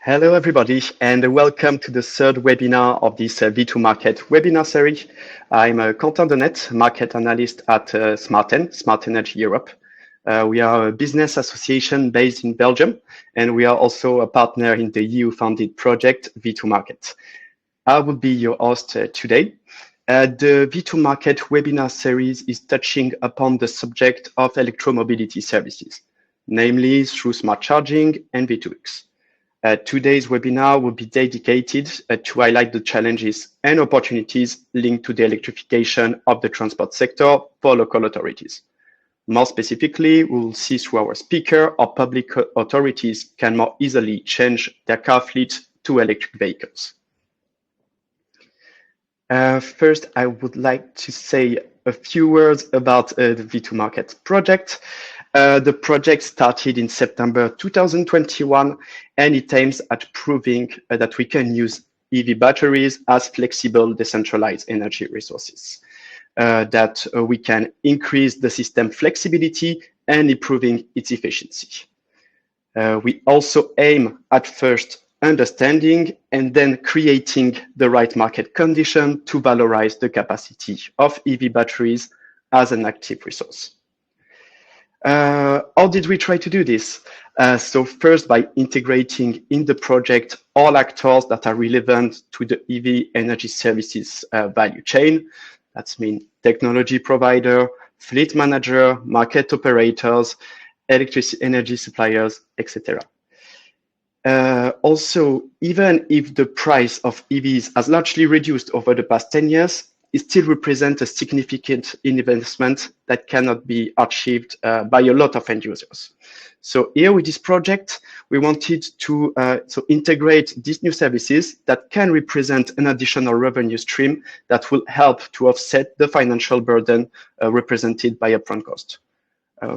Hello, everybody, and welcome to the third webinar of this V2 Market webinar series. I'm Quentin Denet, market analyst at smartEn, Smart Energy Europe. We are a business association based in Belgium, and we are also a partner in the EU-funded project V2 Market. I will be your host today. The V2 Market webinar series is touching upon the subject of electromobility services, namely through smart charging and V2X. Today's webinar will be dedicated to highlight the challenges and opportunities linked to the electrification of the transport sector for local authorities. More specifically, we will see through our speaker how public authorities can more easily change their car fleet to electric vehicles. First, I would like to say a few words about the V2 Market project. The project started in September 2021, and it aims at proving that we can use EV batteries as flexible, decentralized energy resources, that we can increase the system flexibility and improving its efficiency. We also aim at first understanding and then creating the right market condition to valorize the capacity of EV batteries as an active resource. How did we try to do this? So first, by integrating in the project all actors that are relevant to the EV energy services value chain. That's mean technology provider, fleet manager, market operators, electricity energy suppliers, etc. Also, even if the price of EVs has largely reduced over the past 10 years, it still represents a significant investment that cannot be achieved by a lot of end users. So here with this project, we wanted to integrate these new services that can represent an additional revenue stream that will help to offset the financial burden represented by upfront cost.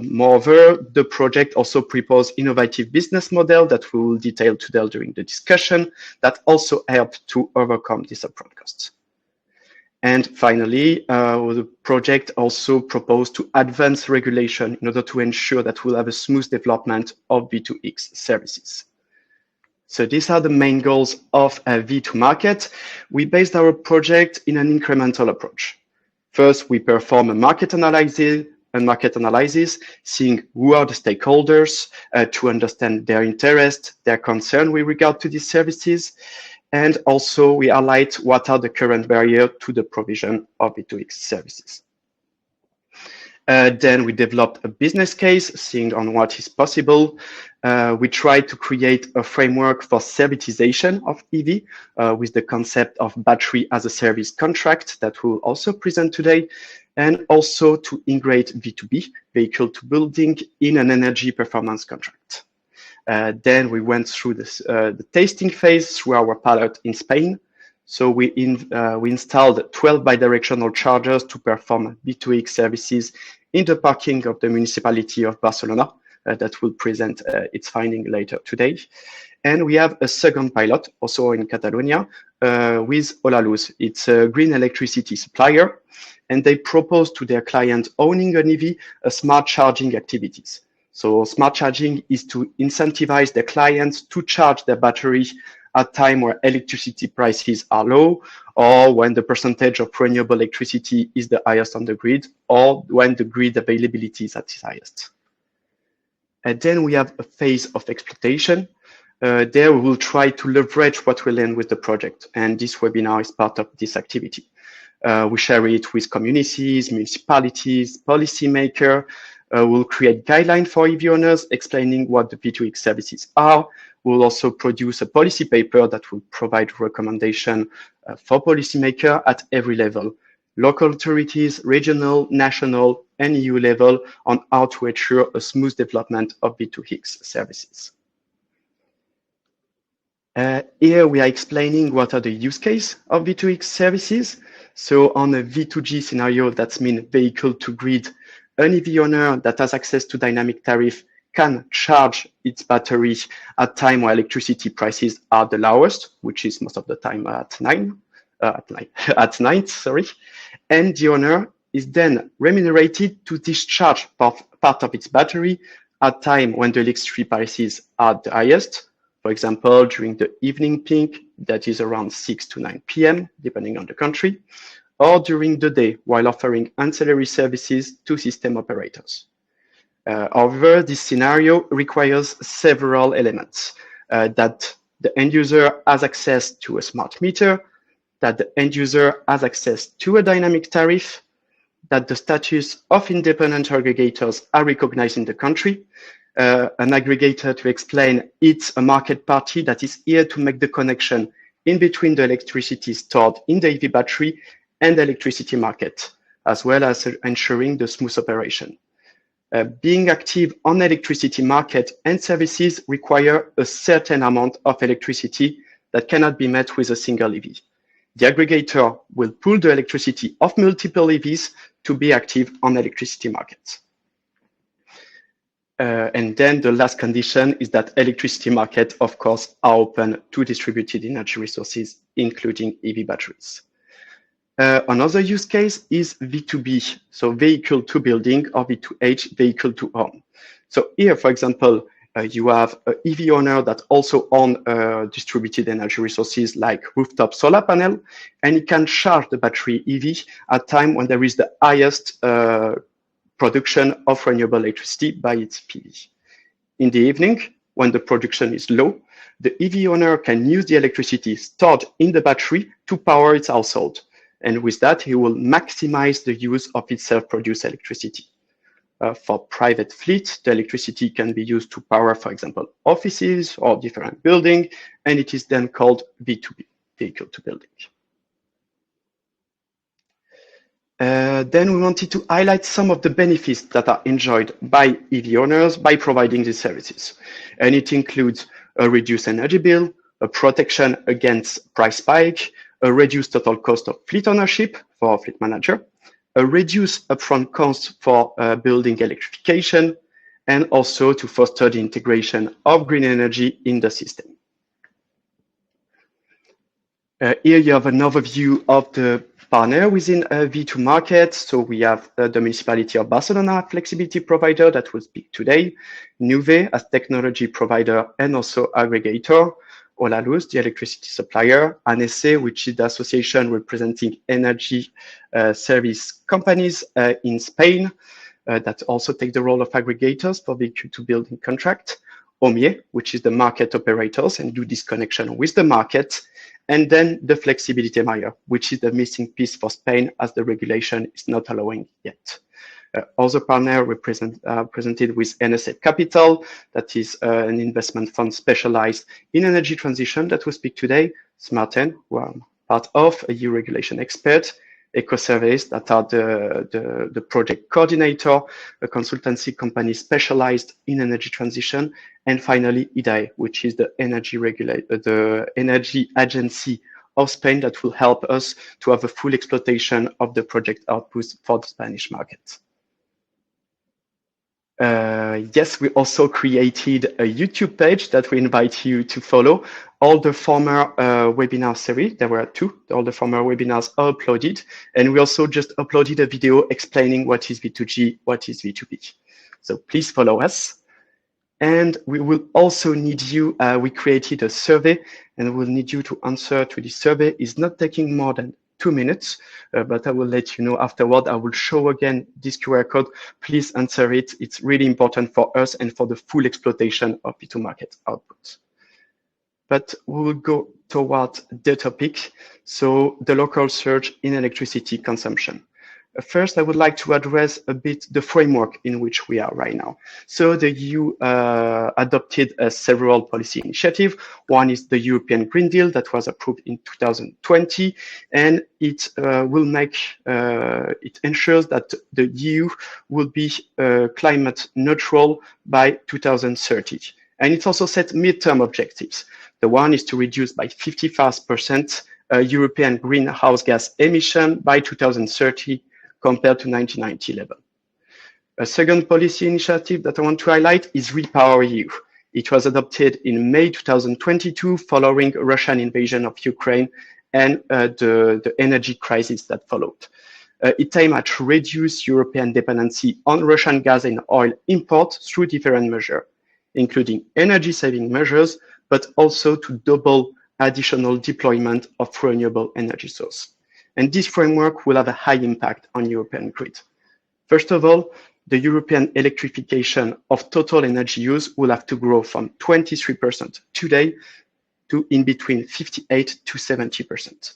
Moreover, the project also proposes innovative business model that we will detail today during the discussion that also help to overcome these upfront costs. And finally, the project also proposed to advance regulation in order to ensure that we'll have a smooth development of V2X services. So these are the main goals of V2 Market. We based our project in an incremental approach. First, we perform a market analysis, seeing who are the stakeholders to understand their interest, their concern with regard to these services. And also we highlight what are the current barriers to the provision of V2X services. Then we developed a business case, seeing on what is possible. We tried to create a framework for servitization of EV with the concept of battery as a service contract that we'll also present today, and also to integrate V2B, vehicle to building, in an energy performance contract. Then we went through the tasting phase through our pilot in Spain. So we installed 12 bidirectional chargers to perform V2X services in the parking of the municipality of Barcelona that will present its finding later today. And we have a second pilot also in Catalonia with Olaluz. It's a green electricity supplier, and they propose to their client owning an EV a smart charging activities. So smart charging is to incentivize their clients to charge their battery at a time where electricity prices are low, or when the percentage of renewable electricity is the highest on the grid, or when the grid availability is at its highest. And then we have a phase of exploitation. There we will try to leverage what we learn with the project, and this webinar is part of this activity. We share it with communities, municipalities, policymakers. We'll create guidelines for EV owners explaining what the V2X services are. We'll also produce a policy paper that will provide recommendation for policymakers at every level, local authorities, regional, national, and EU level, on how to ensure a smooth development of V2X services. Here we are explaining what are the use case of V2X services. So on a V2G scenario, that means vehicle to grid, an EV owner that has access to dynamic tariff can charge its battery at time where electricity prices are the lowest, which is most of the time at night, and the owner is then remunerated to discharge part of its battery at time when the electricity prices are the highest, For example, during the evening peak, that is around 6 to 9 p.m., depending on the country, or during the day while offering ancillary services to system operators. However, this scenario requires several elements, that the end user has access to a smart meter, that the end user has access to a dynamic tariff, that the status of independent aggregators are recognized in the country. An aggregator, to explain, it's a market party that is here to make the connection in between the electricity stored in the EV battery and the electricity market, as well as ensuring the smooth operation. Being active on electricity market and services require a certain amount of electricity that cannot be met with a single EV. The aggregator will pool the electricity of multiple EVs to be active on electricity markets. And then the last condition is that electricity markets, of course, are open to distributed energy resources, including EV batteries. Another use case is V2B, so vehicle to building, or V2H, vehicle to home. So here, for example, you have an EV owner that also owns distributed energy resources like rooftop solar panel, and it can charge the battery EV at time when there is the highest production of renewable electricity by its PV. In the evening, when the production is low, the EV owner can use the electricity stored in the battery to power its household. And with that, he will maximize the use of its self-produced electricity. For private fleet, the electricity can be used to power, for example, offices or different buildings, and it is then called V2B, vehicle to building. Then we wanted to highlight some of the benefits that are enjoyed by EV owners by providing these services. And it includes a reduced energy bill, a protection against price spike, a reduced total cost of fleet ownership for a fleet manager, a reduced upfront cost for building electrification, and also to foster the integration of green energy in the system. Here you have an overview of the partner within V2 market. So we have the municipality of Barcelona, flexibility provider that will speak today, Nuvve as technology provider and also aggregator, Olaluz, the electricity supplier, ANESE, which is the association representing energy service companies in Spain, that also take the role of aggregators for vehicle to building contract, OMIE, which is the market operators and do this connection with the market, and then the flexibility buyer, which is the missing piece for Spain as the regulation is not allowing yet. Other partner presented with NSA Capital, that is an investment fund specialized in energy transition that will speak today, smartEn, who are part of a EU regulation expert, EcoSurveys, that are the project coordinator, a consultancy company specialized in energy transition, and finally IDAE, which is the energy regulator, the energy agency of Spain that will help us to have a full exploitation of the project outputs for the Spanish market. Yes, we also created a YouTube page that we invite you to follow. All the former webinar series, there were two, all the former webinars are uploaded. And we also just uploaded a video explaining what is V2G, what is V2B. So please follow us. And we will also need you, we created a survey and we'll need you to answer to this survey. It's not taking more than 2 minutes, but I will let you know afterward. I will show again this QR code. Please answer it. It's really important for us and for the full exploitation of V2 market outputs. But we will go toward the topic. So the local surge in electricity consumption. First, I would like to address a bit the framework in which we are right now. So the EU adopted several policy initiatives. One is the European Green Deal that was approved in 2020, and it will make, it ensures that the EU will be climate neutral by 2030. And it also set midterm objectives. The one is to reduce by 55% European greenhouse gas emission by 2030, compared to 1990 level. A second policy initiative that I want to highlight is REPowerEU. It was adopted in May 2022 following Russian invasion of Ukraine and the energy crisis that followed. It aimed at reduce European dependency on Russian gas and oil imports through different measures, including energy saving measures, but also to double additional deployment of renewable energy source. And this framework will have a high impact on European grid. First of all, the European electrification of total energy use will have to grow from 23% today to in between 58 to 70%.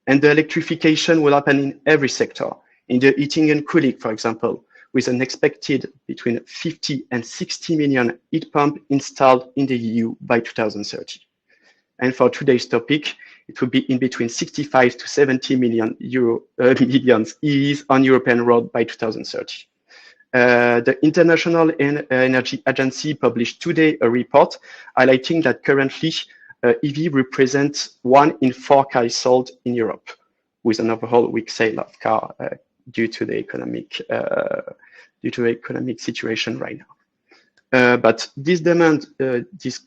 And the electrification will happen in every sector, in the heating and cooling, for example, with an expected between 50 and 60 million heat pumps installed in the EU by 2030. And for today's topic, it will be in between 65 to 70 millions EVs on European road by 2030. The International Energy Agency published today a report highlighting that currently EV represents 1 in 4 cars sold in Europe, with an overall weak sale of car due to the economic situation right now. But this demand, this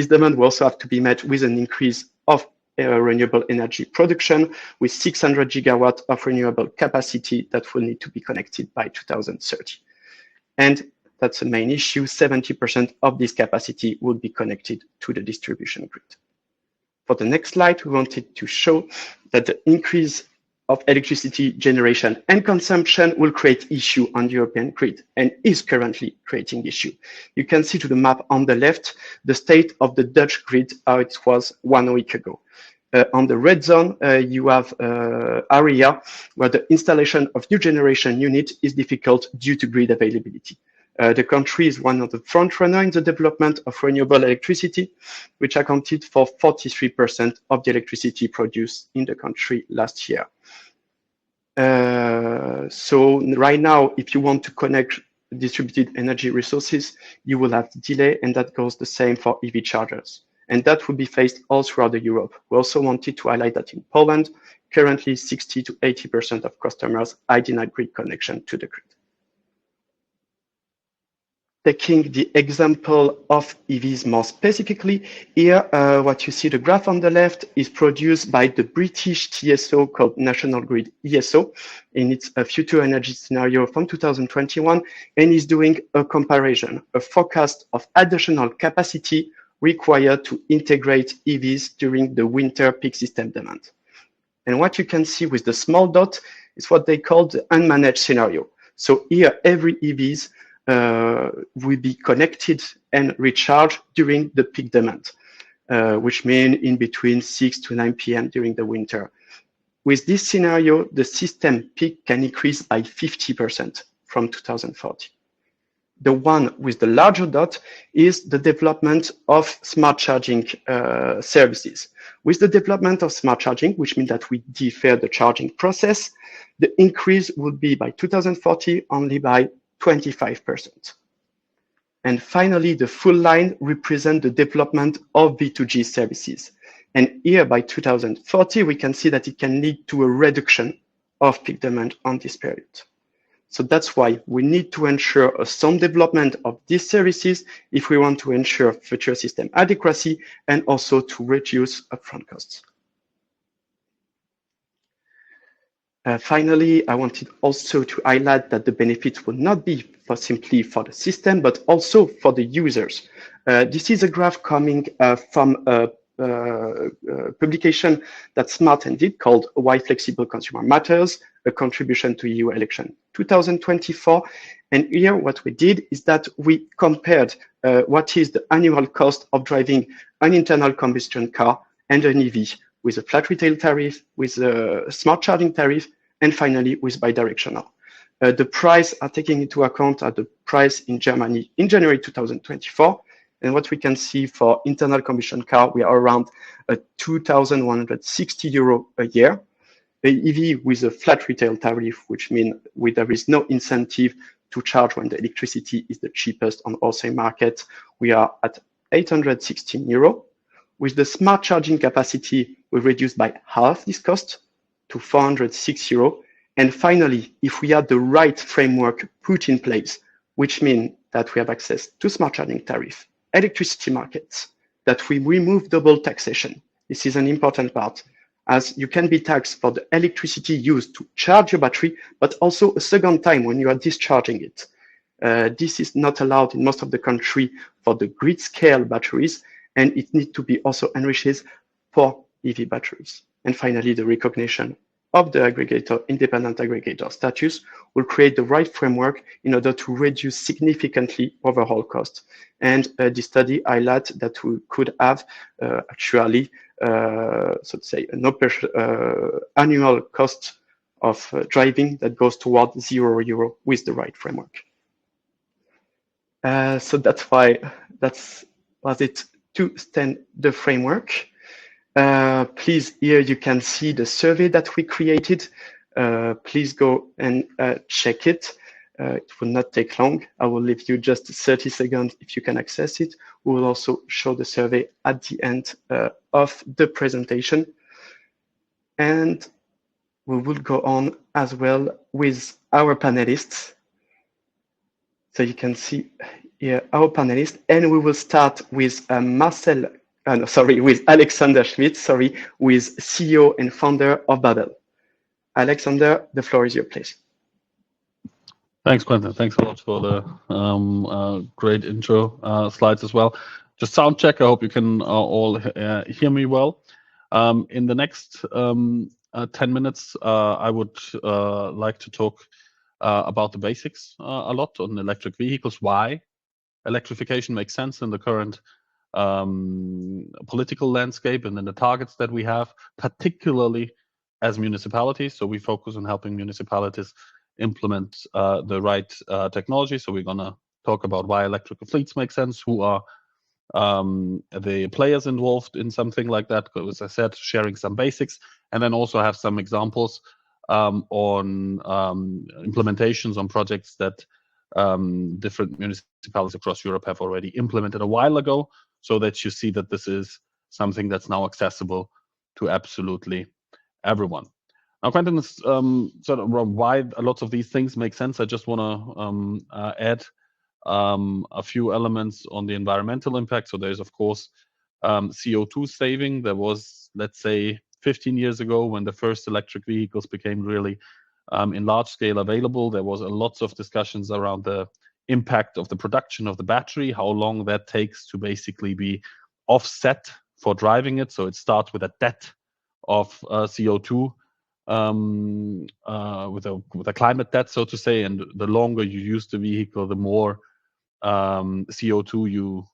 demand will also have to be met with an increase of renewable energy production, with 600 gigawatts of renewable capacity that will need to be connected by 2030. And that's the main issue. 70% of this capacity will be connected to the distribution grid. For the next slide, we wanted to show that the increase of electricity generation and consumption will create issue on the European grid and is currently creating issue. You can see to the map on the left, the state of the Dutch grid, how it was 1 week ago. On the red zone, you have area where the installation of new generation unit is difficult due to grid availability. The country is one of the front runners in the development of renewable electricity, which accounted for 43% of the electricity produced in the country last year. So right now, if you want to connect distributed energy resources, you will have delay, and that goes the same for EV chargers. And that will be faced all throughout Europe. We also wanted to highlight that in Poland, currently 60 to 80% of customers are denied grid connection to the grid. Taking the example of EVs more specifically, here what you see, the graph on the left, is produced by the British TSO called National Grid ESO in its future energy scenario from 2021, and is doing a comparison, a forecast of additional capacity required to integrate EVs during the winter peak system demand. And what you can see with the small dot is what they call the unmanaged scenario. So here, every EVs will be connected and recharged during the peak demand, which means in between 6 to 9 p.m. during the winter. With this scenario, the system peak can increase by 50% from 2040. The one with the larger dot is the development of smart charging services. With the development of smart charging, which means that we defer the charging process, the increase would be by 2040 only by 25%. And finally, the full line represents the development of V2G services. And here by 2040, we can see that it can lead to a reduction of peak demand on this period. So that's why we need to ensure a sound development of these services if we want to ensure future system adequacy and also to reduce upfront costs. Finally, I wanted also to highlight that the benefit will not be simply for the system, but also for the users. This is a graph coming from a publication that smartEn did called Why Flexible Consumer Matters, a contribution to EU election 2024. And here what we did is that we compared what is the annual cost of driving an internal combustion car and an EV with a flat retail tariff, with a smart charging tariff, and finally with bidirectional. The price are taking into account at the price in Germany in January 2024. And what we can see for internal combustion car, we are around 2,160 euro a year. The EV with a flat retail tariff, which means there is no incentive to charge when the electricity is the cheapest on wholesale market, we are at 816 euro. With the smart charging capacity, we reduced by half this cost to 406 euro. And finally, if we have the right framework put in place, which means that we have access to smart charging tariff, electricity markets, that we remove double taxation. This is an important part, as you can be taxed for the electricity used to charge your battery, but also a second time when you are discharging it. This is not allowed in most of the country for the grid scale batteries, and it needs to be also enriched for EV batteries. And finally, the recognition of the aggregator, independent aggregator status will create the right framework in order to reduce significantly overall cost. And the study highlights that we could have actually, so to say, an annual cost of driving that goes toward €0 with the right framework. So that's why was it to stand the framework. Please, here you can see the survey that we created. Please go and check it. It will not take long. I will leave you just 30 seconds if you can access it. We will also show the survey at the end of the presentation. And we will go on as well with our panelists. So you can see here our panelists, and we will start with with Alexander Schmidt, who is CEO and founder of Babel. Alexander, the floor is yours, please. Thanks, Quentin. Thanks a lot for the great intro slides as well. Just sound check. I hope you can all hear me well. In the next 10 minutes, I would like to talk about the basics a lot on electric vehicles, why electrification makes sense in the current political landscape and in the targets that we have, particularly as municipalities. So we focus on helping municipalities implement the right technology. So we're going to talk about why electrical fleets make sense, who are the players involved in something like that, as I said, sharing some basics, and then also have some examples on implementations on projects that different municipalities across Europe have already implemented a while ago, so that you see that this is something that's now accessible to absolutely everyone. Now, Quentin is sort of why a lot of these things make sense. I just want to add a few elements on the environmental impact. So there's, of course, CO2 saving. There was, let's say, 15 years ago when the first electric vehicles became really in large scale available. There was a lots of discussions around the impact of the production of the battery, how long that takes to basically be offset for driving it. So it starts with a debt of CO2 with a climate debt, so to say, and the longer you use the vehicle, the more CO2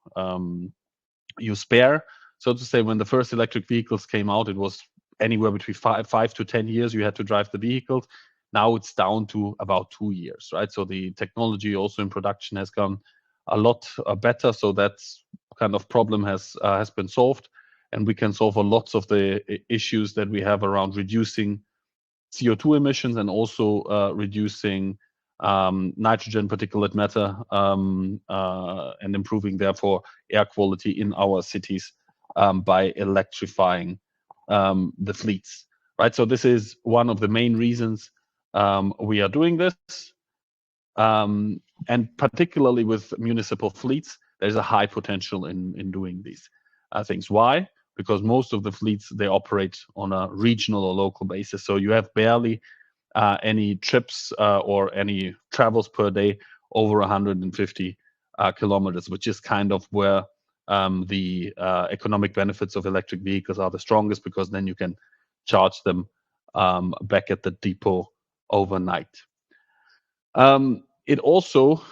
you spare, so to say. When the first electric vehicles came out, it was anywhere between 5 to 10 years you had to drive the vehicles. Now it's down to about 2 years, right? So the technology also in production has gone a lot better. So that's kind of problem has been solved, and we can solve a lots of the issues that we have around reducing CO2 emissions and also reducing nitrogen particulate matter and improving therefore air quality in our cities by electrifying the fleets, right? So this is one of the main reasons we are doing this. And particularly with municipal fleets, there's a high potential in doing these things. Why? Because most of the fleets, they operate on a regional or local basis. So you have barely any trips or any travels per day over 150 kilometers, which is kind of where the economic benefits of electric vehicles are the strongest, because then you can charge them back at the depot overnight. It also,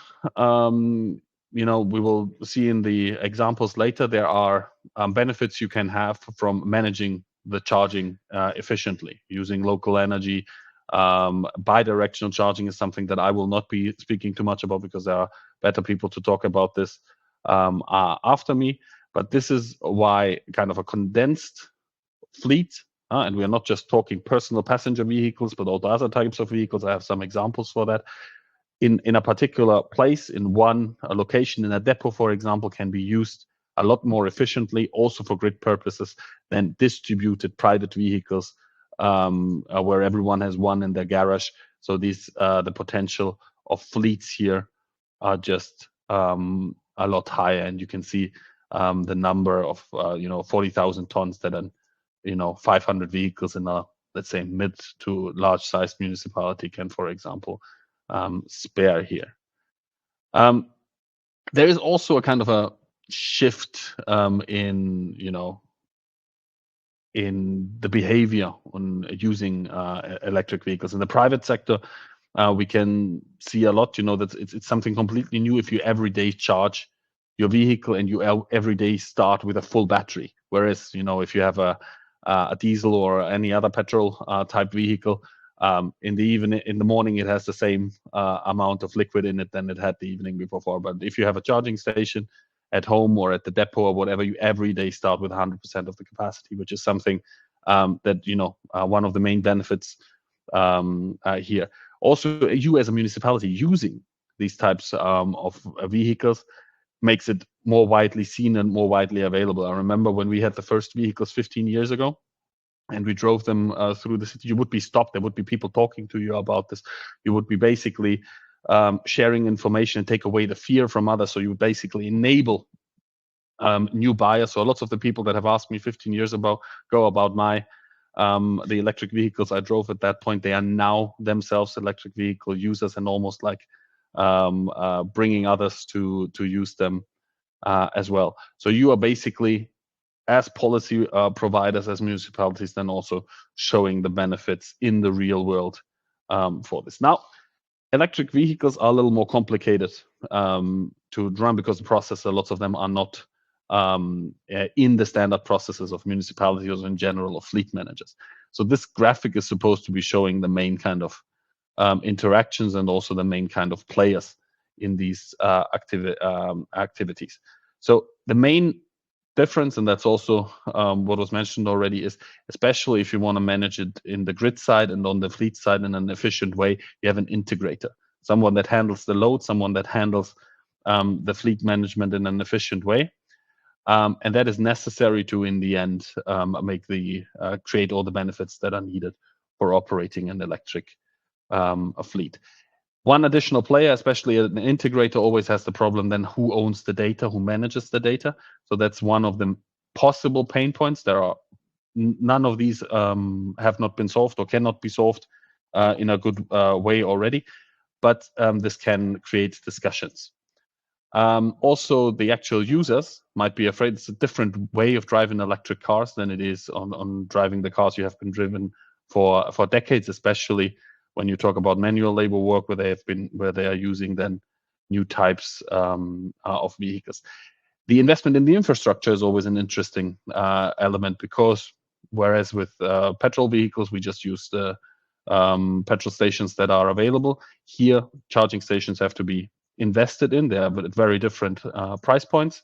we will see in the examples later, there are benefits you can have from managing the charging efficiently, using local energy. Bidirectional charging is something that I will not be speaking too much about, because there are better people to talk about this after me. But this is why kind of a condensed fleet, and we are not just talking personal passenger vehicles, but also other types of vehicles. I have some examples for that. In a particular place, in one location, in a depot, for example, can be used a lot more efficiently, also for grid purposes, than distributed private vehicles where everyone has one in their garage. So these the potential of fleets here are just a lot higher, and you can see the number of 40,000 tons that 500 vehicles in a, let's say, mid to large sized municipality can, for example, spare here. There is also a kind of a shift in in the behavior on using electric vehicles. In the private sector, we can see a lot. That it's something completely new if you every day charge your vehicle and you every day start with a full battery. Whereas if you have a diesel or any other petrol type vehicle, in the morning it has the same amount of liquid in it than it had the evening before. But if you have a charging station at home or at the depot or whatever, you every day start with 100% of the capacity, which is something that one of the main benefits here. Also, you as a municipality using these types of vehicles makes it more widely seen and more widely available. I remember when we had the first vehicles 15 years ago, and we drove them through the city, you would be stopped. There would be people talking to you about this. You would be basically sharing information and take away the fear from others. So you would basically enable new buyers. So lots of the people that have asked me 15 years ago about my the electric vehicles I drove at that point, they are now themselves electric vehicle users and almost like bringing others to use them as well. So you are basically, as policy providers, as municipalities, then also showing the benefits in the real world for this. Now, electric vehicles are a little more complicated to run because the processor, lots of them are not in the standard processes of municipalities or in general of fleet managers. So this graphic is supposed to be showing the main kind of interactions and also the main kind of players in these activities. So the main difference, and that's also what was mentioned already, is especially if you want to manage it in the grid side and on the fleet side in an efficient way, you have an integrator, someone that handles the load, someone that handles the fleet management in an efficient way. And that is necessary to, in the end, create all the benefits that are needed for operating an electric fleet. One additional player, especially an integrator, always has the problem then who owns the data, who manages the data. So that's one of the possible pain points. There are none of these have not been solved or cannot be solved in a good way already, but this can create discussions. Also, the actual users might be afraid. It's a different way of driving electric cars than it is on driving the cars you have been driven for decades, especially when you talk about manual labor work where they are using then new types of vehicles. The investment in the infrastructure is always an interesting element because whereas with petrol vehicles, we just use the petrol stations that are available. Here, charging stations have to be invested in. They are at very different price points.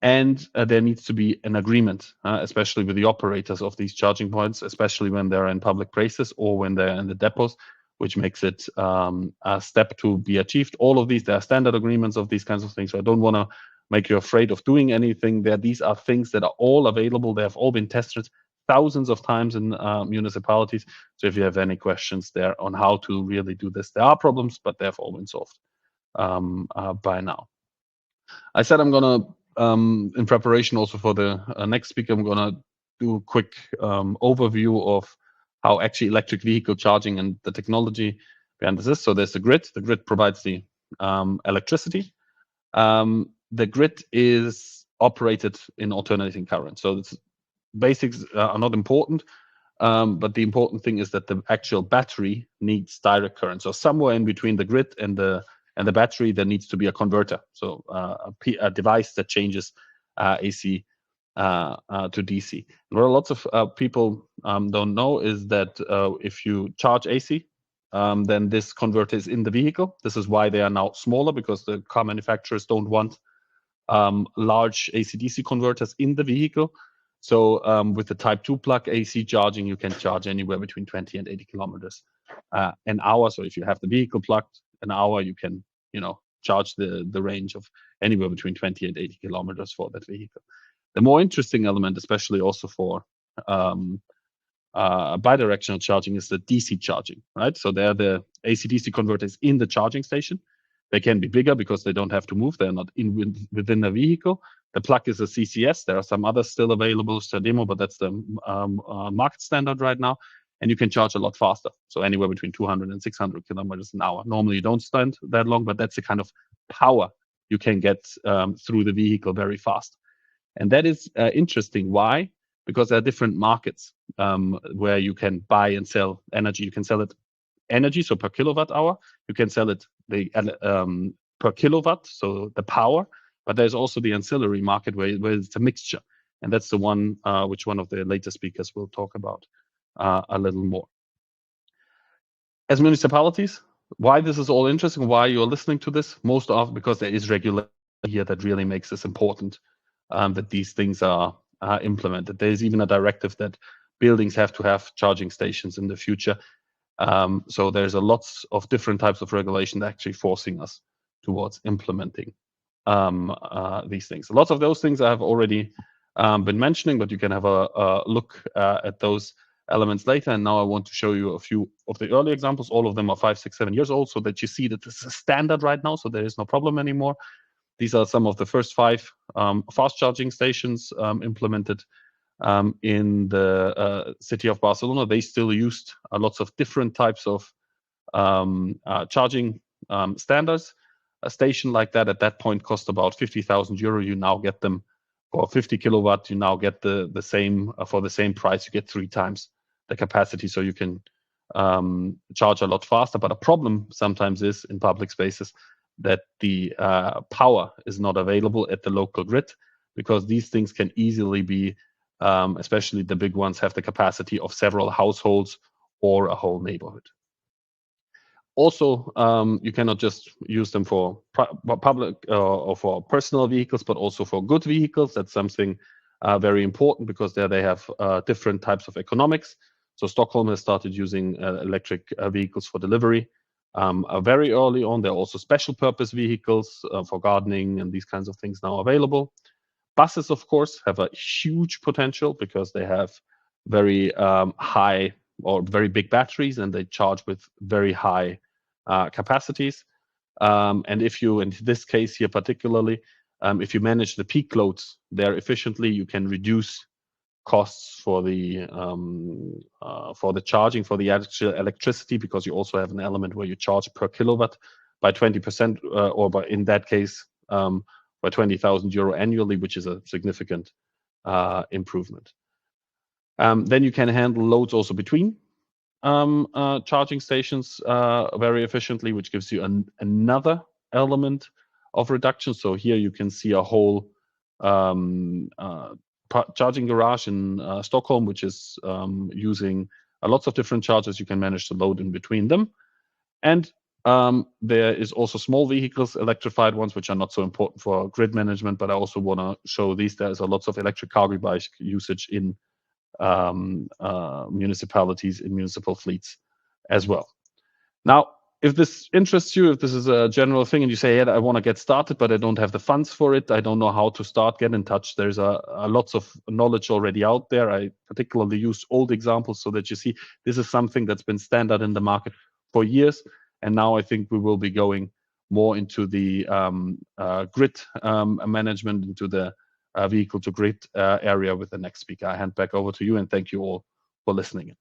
And there needs to be an agreement, especially with the operators of these charging points, especially when they're in public places or when they're in the depots, which makes it a step to be achieved. All of these, there are standard agreements of these kinds of things. So I don't want to make you afraid of doing anything there. These are things that are all available. They have all been tested thousands of times in municipalities. So if you have any questions there on how to really do this, there are problems, but they have all been solved by now. I said I'm going to, in preparation also for the next speaker, I'm going to do a quick overview of how actually electric vehicle charging and the technology behind this is. So there's the grid. The grid provides the electricity. The grid is operated in alternating current. So the basics are not important, but the important thing is that the actual battery needs direct current. So somewhere in between the grid and the battery, there needs to be a converter. So a device that changes AC to DC. What lots of people don't know is that if you charge AC, then this converter is in the vehicle. This is why they are now smaller, because the car manufacturers don't want large AC-DC converters in the vehicle. So with the Type 2 plug AC charging, you can charge anywhere between 20 and 80 kilometers an hour. So if you have the vehicle plugged an hour, you can charge the range of anywhere between 20 and 80 kilometers for that vehicle. The more interesting element, especially also for bidirectional charging, is the DC charging, right? So they're the AC-DC converters in the charging station. They can be bigger because they don't have to move. They're not within the vehicle. The plug is a CCS. There are some others still available, Stademo, but that's the market standard right now. And you can charge a lot faster. So anywhere between 200 and 600 kilometers an hour. Normally you don't stand that long, but that's the kind of power you can get through the vehicle very fast. And that is interesting. Why? Because there are different markets where you can buy and sell energy. You can sell it energy, so per kilowatt hour. You can sell it per kilowatt, so the power. But there's also the ancillary market where it's a mixture. And that's the one which one of the later speakers will talk about a little more. As municipalities, why this is all interesting, why you're listening to this, most often because there is regulation here that really makes this important, that these things are implemented. There's even a directive that buildings have to have charging stations in the future. So there's a lots of different types of regulation actually forcing us towards implementing these things. Lots of those things I have already been mentioning, but you can have a look at those elements later. And now I want to show you a few of the early examples. All of them are 5, 6, 7 years old, so that you see that this is a standard right now, so there is no problem anymore. These are some of the first 5 fast charging stations implemented in the city of Barcelona. They still used lots of different types of charging standards. A station like that at that point cost about 50,000 euro. You now get them for 50 kilowatt. You now get the same for the same price. You get 3 times the capacity, so you can charge a lot faster. But a problem sometimes is in public spaces that the power is not available at the local grid, because these things can easily be, especially the big ones, have the capacity of several households or a whole neighborhood. Also, you cannot just use them for public or for personal vehicles, but also for good vehicles. That's something very important, because there they have different types of economics. So Stockholm has started using electric vehicles for delivery very early on. There are also special purpose vehicles for gardening and these kinds of things now available. Buses, of course, have a huge potential because they have very high or very big batteries, and they charge with very high capacities. And if you, in this case here particularly, if you manage the peak loads there efficiently, you can reduce costs for the charging, for the actual electricity, because you also have an element where you charge per kilowatt by 20%, or by, in that case, by 20,000 euro annually, which is a significant improvement. Then you can handle loads also between charging stations very efficiently, which gives you another element of reduction. So here you can see a whole charging garage in Stockholm, which is using lots of different chargers. You can manage the load in between them. And there is also small vehicles, electrified ones, which are not so important for grid management, but I also want to show these. There's a lots of electric cargo bike usage in municipalities, in municipal fleets as well. Now, if this interests you, if this is a general thing and you say, yeah, I want to get started, but I don't have the funds for it, I don't know how to start, get in touch. There's a lots of knowledge already out there. I particularly use old examples so that you see this is something that's been standard in the market for years. And now I think we will be going more into the grid management, into the vehicle to grid area with the next speaker. I hand back over to you, and thank you all for listening.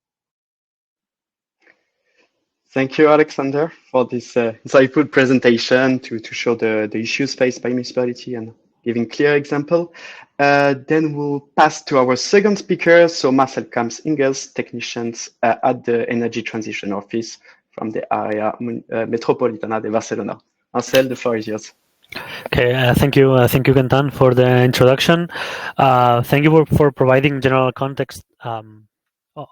Thank you, Alexander, for this insightful presentation to show the issues faced by municipality and giving clear example. Then we'll pass to our second speaker, so Marcel Camps-Ingels, technicians at the Energy Transition Office from the area Metropolitana de Barcelona. Marcel, the floor is yours. Okay, thank you, Kentan, for the introduction. Thank you for providing general context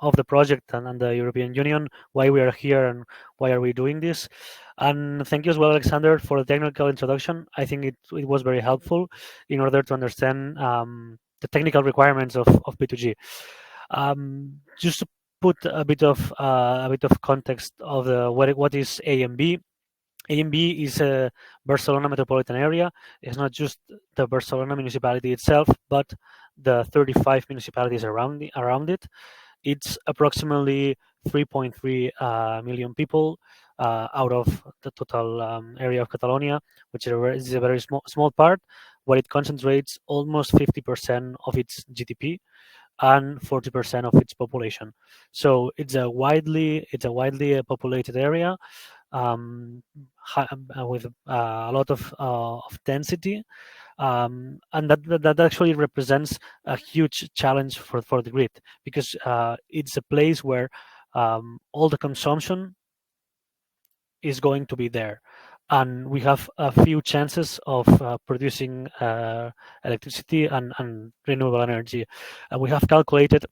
of the project and the European Union, why we are here and why are we doing this. And thank you as well, Alexander, for the technical introduction. I think it was very helpful in order to understand the technical requirements of B2G. Just to put a bit of context of what is AMB. AMB is a Barcelona metropolitan area. It's not just the Barcelona municipality itself, but the 35 municipalities around it. It's approximately 3.3 million people out of the total area of Catalonia, which is a very small part, where it concentrates almost 50% of its GDP and 40% of its population. So it's a widely populated area. with a lot of density, and that actually represents a huge challenge for the grid, because it's a place where all the consumption is going to be there, and we have a few chances of producing electricity and renewable energy. And we have calculated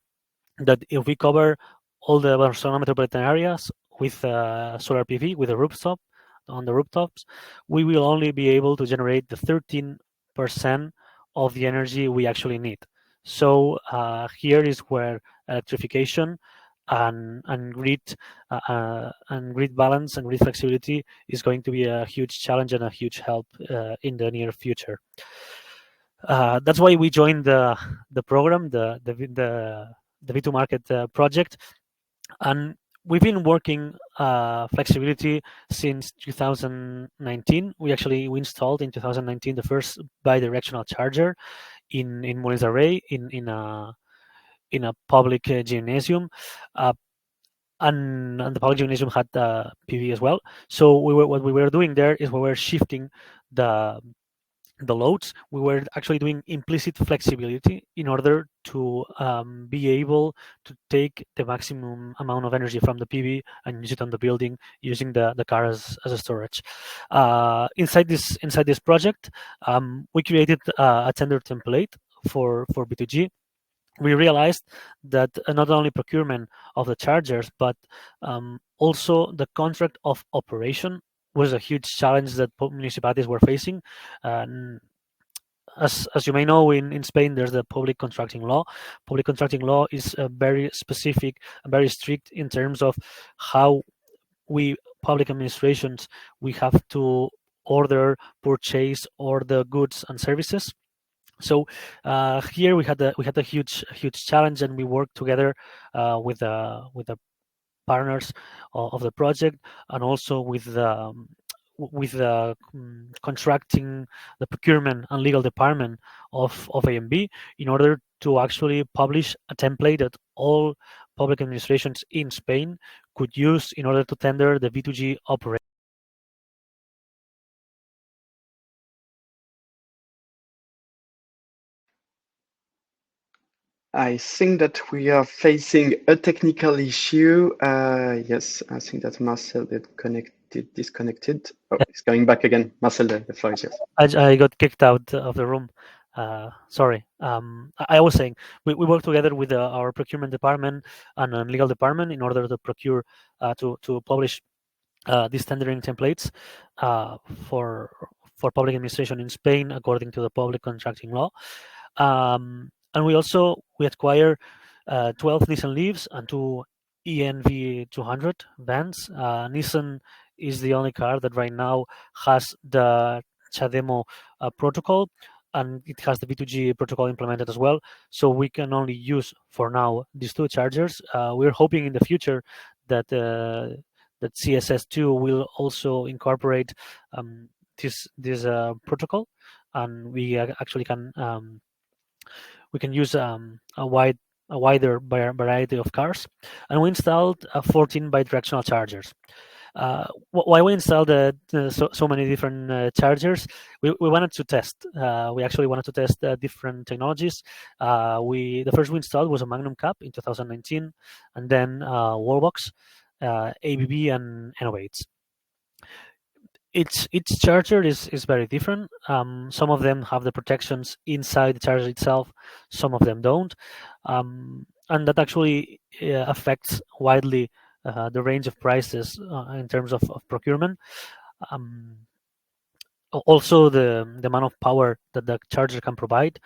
that if we cover all the Barcelona metropolitan areas with solar PV, with a rooftop, on the rooftops, we will only be able to generate the 13% of the energy we actually need. So here is where electrification and grid balance and grid flexibility is going to be a huge challenge and a huge help in the near future. That's why we joined the program, the V2 Market project, and we've been working flexibility since 2019. We installed in 2019 the first bi-directional charger in Molins in a public gymnasium, and the public gymnasium had PV as well. So what we were doing there is we were shifting the loads. We were actually doing implicit flexibility in order to be able to take the maximum amount of energy from the PV and use it on the building, using the car as a storage. Inside this project, we created a tender template for B2G. We realized that not only procurement of the chargers, but also the contract of operation was a huge challenge that municipalities were facing. As you may know, in Spain, there's the public contracting law. Public contracting law is very specific and very strict in terms of how public administrations, we have to order, purchase, or the goods and services. So here we had a huge challenge, and we worked together with the partners of the project, and also with the contracting, the procurement and legal department of AMB, in order to actually publish a template that all public administrations in Spain could use in order to tender the V2G operation. I think that we are facing a technical issue. Yes, I think that Marcel disconnected. Oh, he's going back again. Marcel, the floor is yours. I got kicked out of the room. Sorry. I was saying we work together with our procurement department and legal department in order to procure to publish these tendering templates for public administration in Spain according to the public contracting law. And we acquire 12 Nissan Leafs and 2 ENV 200 vans. Nissan is the only car that right now has the CHAdeMO protocol, and it has the V2G protocol implemented as well. So we can only use for now these two chargers. We're hoping in the future that that CSS2 will also incorporate this protocol, and we actually can use a wider variety of cars. And we installed 14 bidirectional chargers. Why we installed so many different chargers? We wanted to test. We actually wanted to test different technologies. The first we installed was a Magnum Cap in 2019, and then Wallbox, ABB, and Innovates. Each charger is very different. Some of them have the protections inside the charger itself, some of them don't, and that actually affects widely the range of prices in terms of procurement. Also, the amount of power that the charger can provide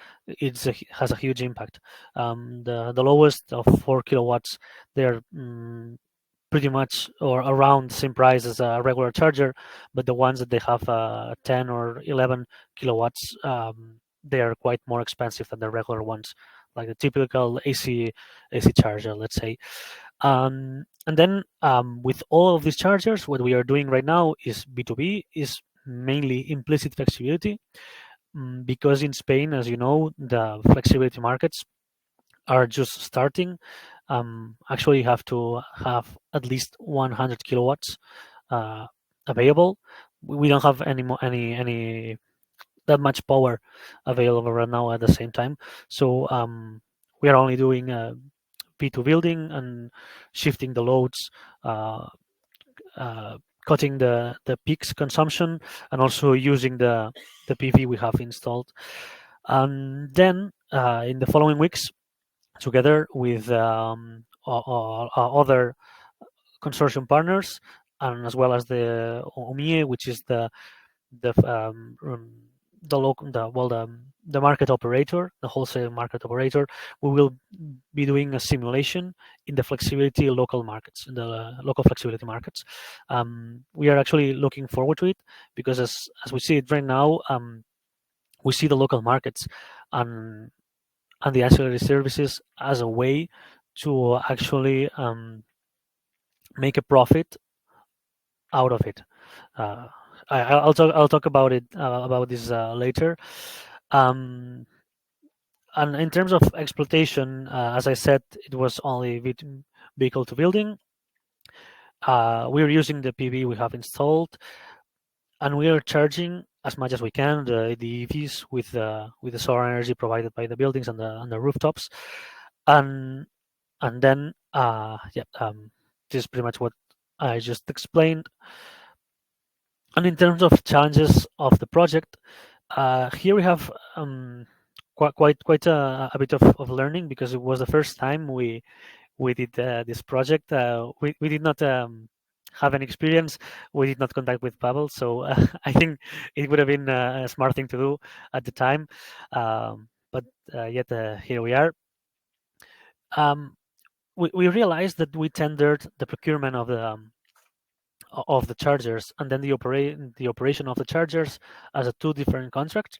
has a huge impact. The lowest of 4 kilowatts, they're pretty much or around the same price as a regular charger, but the ones that they have 10 or 11 kilowatts, they are quite more expensive than the regular ones, like the typical AC charger, let's say. And then with all of these chargers, what we are doing right now is B2B, is mainly implicit flexibility, because in Spain, as you know, the flexibility markets are just starting. Actually, you have to have at least 100 kilowatts available. We don't have any that much power available right now at the same time. So we are only doing P2 building and shifting the loads, uh, cutting the peaks consumption, and also using the PV we have installed. And then in the following weeks, together with other consortium partners, and as well as the OMIE, which is the local the market operator, the wholesale market operator, we will be doing a simulation in the flexibility local markets, in the local flexibility markets. We are actually looking forward to it because as we see it right now, we see the local markets and the ancillary services as a way to actually make a profit out of it. I'll talk about it about this later. And in terms of exploitation, as I said, it was only vehicle to building. We're using the PV we have installed, and we are charging as much as we can the EVs with the solar energy provided by the buildings and the rooftops, and then this is pretty much what I just explained. And in terms of challenges of the project, here we have quite a bit of learning because it was the first time we did this project. We did not have any experience. We did not contact with Pavel, so I think it would have been a smart thing to do at the time. But yet here we are. We realized that we tendered the procurement of the chargers and then the operation of the chargers as a two different contracts.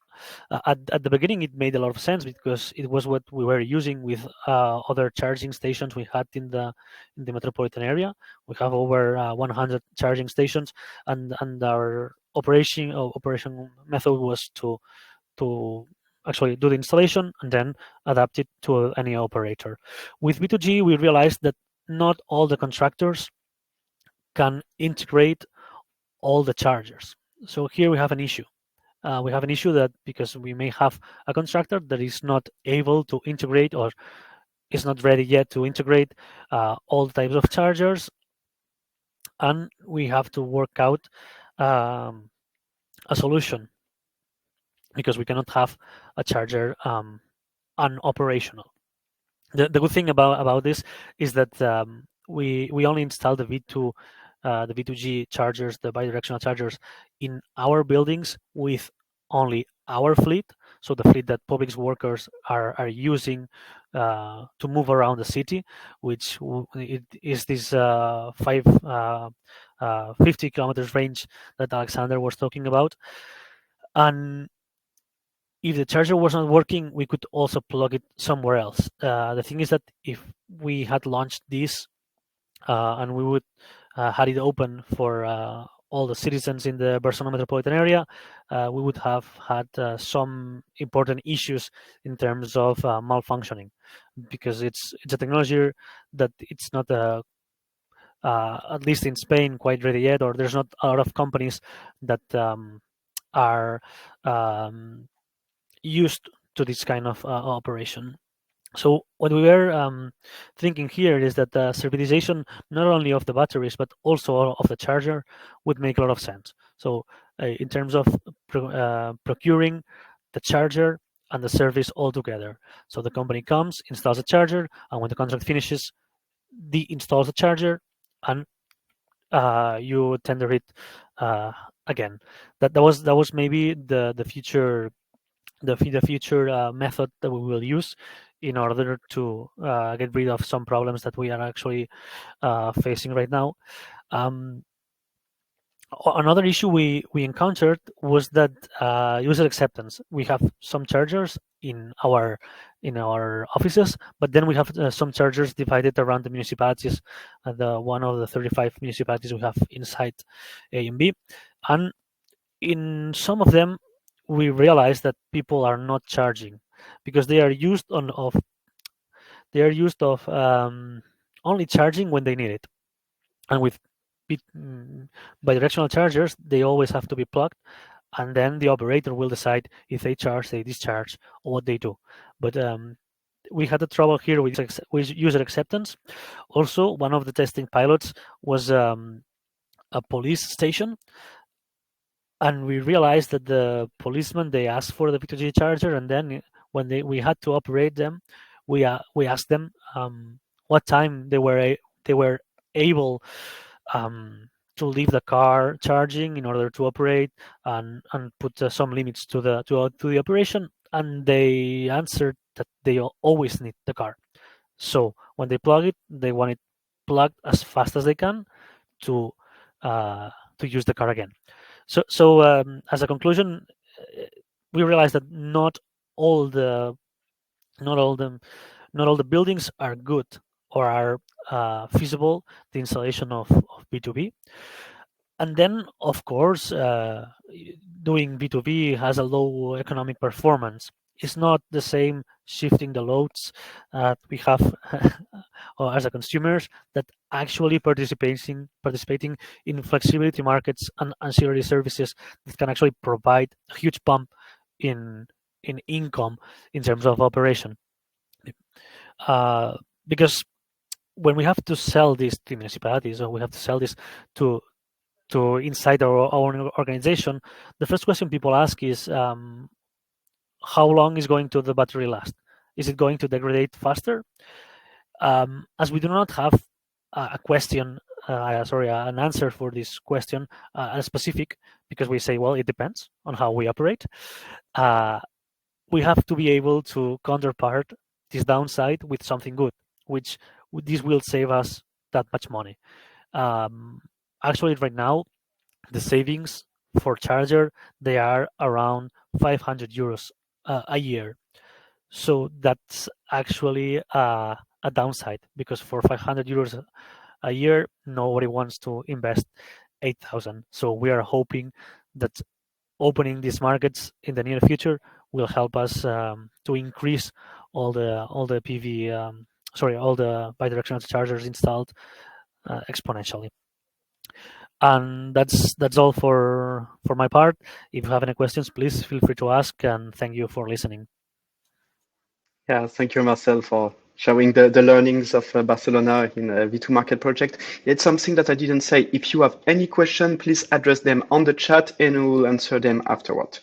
At the beginning, it made a lot of sense because it was what we were using with other charging stations we had in the metropolitan area. We have over 100 charging stations, and our operation method was to actually do the installation and then adapt it to any operator. With V2G, we realized that not all the contractors can integrate all the chargers. So here we have an issue. We have an issue that because we may have a contractor that is not able to integrate or is not ready yet to integrate all types of chargers, and we have to work out a solution because we cannot have a charger unoperational. The good thing about this is that we only install the V2G chargers, the bidirectional chargers, in our buildings with only our fleet, so the fleet that public workers are using to move around the city, which it is this 50 kilometers range that Alexander was talking about. And if the charger was not working, we could also plug it somewhere else. The thing is that if we had launched this and we would had it open for all the citizens in the Barcelona metropolitan area, we would have had some important issues in terms of malfunctioning, because it's a technology that it's not at least in Spain quite ready yet, or there's not a lot of companies that are used to this kind of operation. So what we were thinking here is that the servitization not only of the batteries but also of the charger would make a lot of sense. So in terms of procuring the charger and the service all together. So the company comes, installs a charger, and when the contract finishes, de-installs the charger, and you tender it again. That was maybe the future method that we will use in order to get rid of some problems that we are actually facing right now. Another issue we encountered was that user acceptance. We have some chargers in our offices, but then we have some chargers divided around the municipalities, one of the 35 municipalities we have inside A and B, and in some of them we realize that people are not charging because they are used of only charging when they need it, and with bidirectional chargers, they always have to be plugged, and then the operator will decide if they charge, they discharge, or what they do. But we had the trouble here with user acceptance. Also, one of the testing pilots was a police station, and we realized that the policemen, they asked for the V2G charger, and then when we had to operate them, we asked them what time they were able to leave the car charging in order to operate, and put some limits to the operation, and they answered that they always need the car. So when they plug it, they want it plugged as fast as they can to use the car again. So as a conclusion, we realized that not all the buildings are good or are feasible, the installation of B2B. And then, of course, doing B2B has a low economic performance. It's not the same shifting the loads we have or as a consumers that actually participating in flexibility markets and ancillary services that can actually provide a huge bump in income in terms of operation. Because when we have to sell this to municipalities, or we have to sell this to inside our own organization, the first question people ask is, how long is going to the battery last? Is it going to degrade faster? As we do not have an answer for this question, specific, because we say, well, it depends on how we operate. We have to be able to counterpart this downside with something good, which this will save us that much money. Actually, right now, the savings for charger, they are around 500 euros a year. So that's actually a downside, because for 500 euros a year, nobody wants to invest 8,000. So we are hoping that opening these markets in the near future will help us to increase all the PV, all the bidirectional chargers installed exponentially. And that's all for my part. If you have any questions, please feel free to ask, and thank you for listening. Yeah, thank you, Marcel, for showing the learnings of Barcelona in a V2 Market project. It's something that I didn't say. If you have any question, please address them on the chat and we will answer them afterward.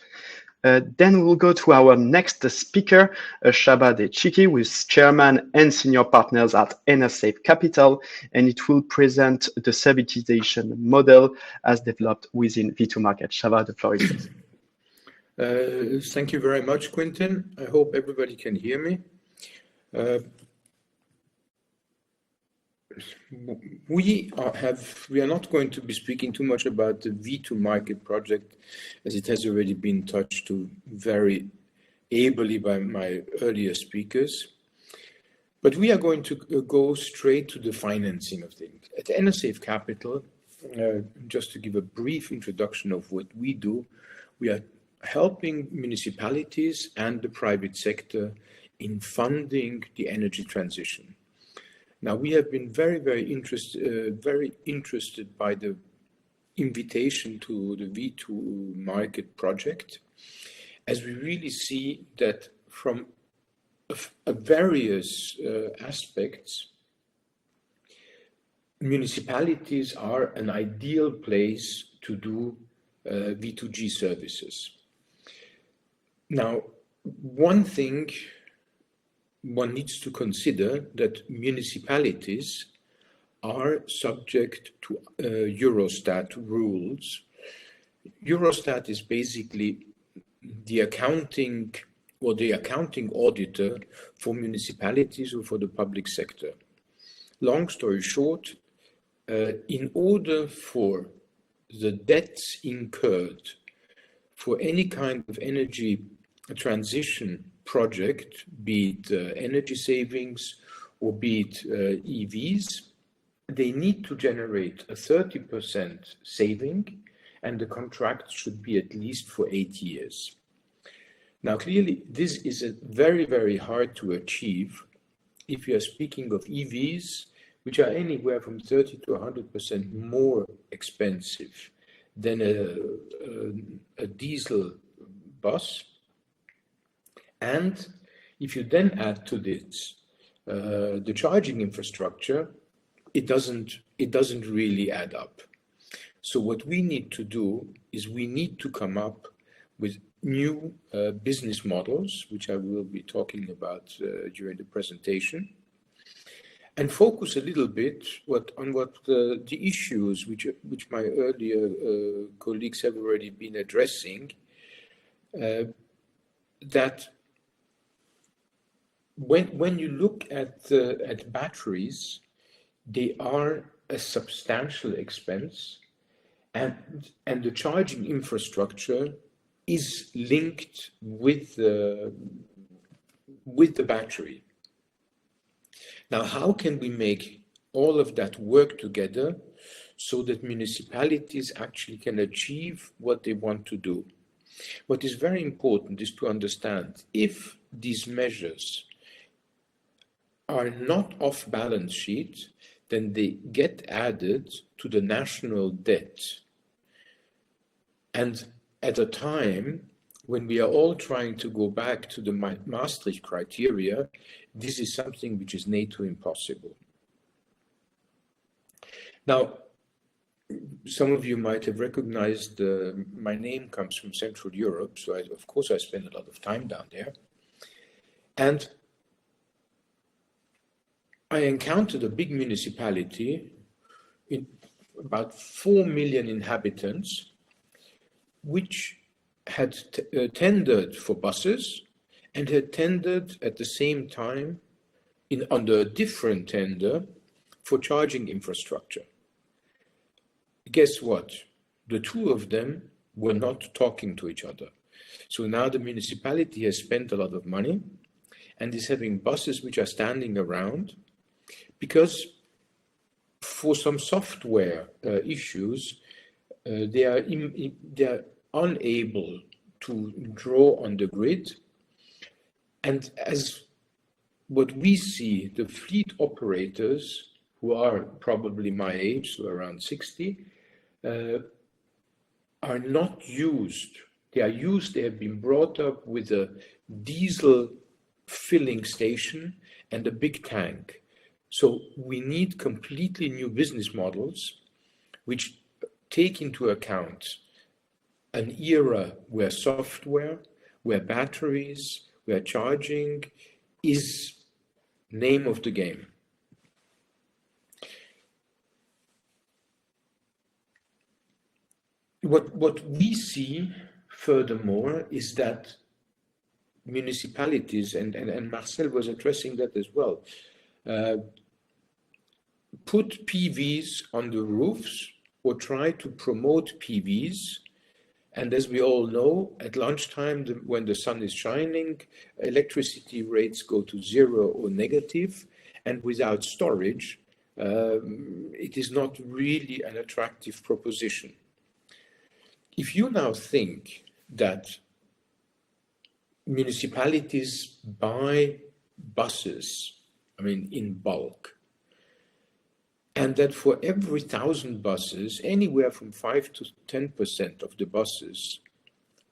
Then we'll go to our next speaker, Shaba De Chiki, who is chairman and senior partners at Enersafe Capital, and it will present the servitization model as developed within V2 Market. Shaba, the floor is yours. Thank you very much, Quentin. I hope everybody can hear me. We are not going to be speaking too much about the V2 Market project, as it has already been touched to very ably by my earlier speakers. But we are going to go straight to the financing of things. At Enersafe Capital, just to give a brief introduction of what we do, we are helping municipalities and the private sector in funding the energy transition. Now, we have been very interested by the invitation to the V2 Market project, as we really see that from various aspects, municipalities are an ideal place to do V2G services. Now, one thing one needs to consider that municipalities are subject to Eurostat rules. Eurostat is basically the accounting auditor for municipalities or for the public sector. Long story short, in order for the debts incurred for any kind of energy transition project, be it energy savings or be it EVs, they need to generate a 30% saving, and the contract should be at least for 8 years. Now, clearly, this is very hard to achieve if you are speaking of EVs, which are anywhere from 30 to 100% more expensive than a diesel bus. And if you then add to this the charging infrastructure, it doesn't really add up. So what we need to do is we need to come up with new business models, which I will be talking about during the presentation, and focus a little bit on what the issues which my earlier colleagues have already been addressing, that when you look at batteries, they are a substantial expense, and the charging infrastructure is linked with the battery. Now, how can we make all of that work together so that municipalities actually can achieve what they want to do? What is very important is to understand if these measures are not off balance sheet, then they get added to the national debt. And at a time when we are all trying to go back to the Maastricht criteria, this is something which is near to impossible. Now, some of you might have recognized my name comes from Central Europe, so of course I spend a lot of time down there. And I encountered a big municipality in about 4 million inhabitants, which had tendered for buses and had tendered at the same time under a different tender for charging infrastructure. Guess what? The two of them were not talking to each other. So now the municipality has spent a lot of money and is having buses which are standing around because for some software issues, they are unable to draw on the grid. And as what we see, the fleet operators, who are probably my age, so around 60, are not used. They have been brought up with a diesel filling station and a big tank. So we need completely new business models which take into account an era where software, where batteries, where charging is name of the game. What we see furthermore is that municipalities, and Marcel was addressing that as well, put PVs on the roofs or try to promote PVs. And as we all know, at lunchtime, when the sun is shining, electricity rates go to 0 or negative, and without storage, it is not really an attractive proposition. If you now think that municipalities buy buses, in bulk, and that for every 1,000 buses, anywhere from 5 to 10% of the buses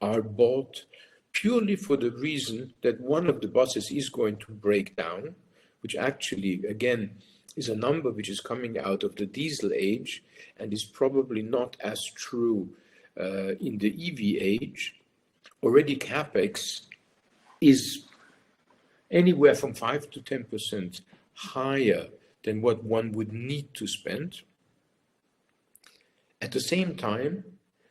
are bought purely for the reason that one of the buses is going to break down, which actually, again, is a number which is coming out of the diesel age and is probably not as true in the EV age. Already CapEx is anywhere from 5 to 10% higher than what one would need to spend. At the same time,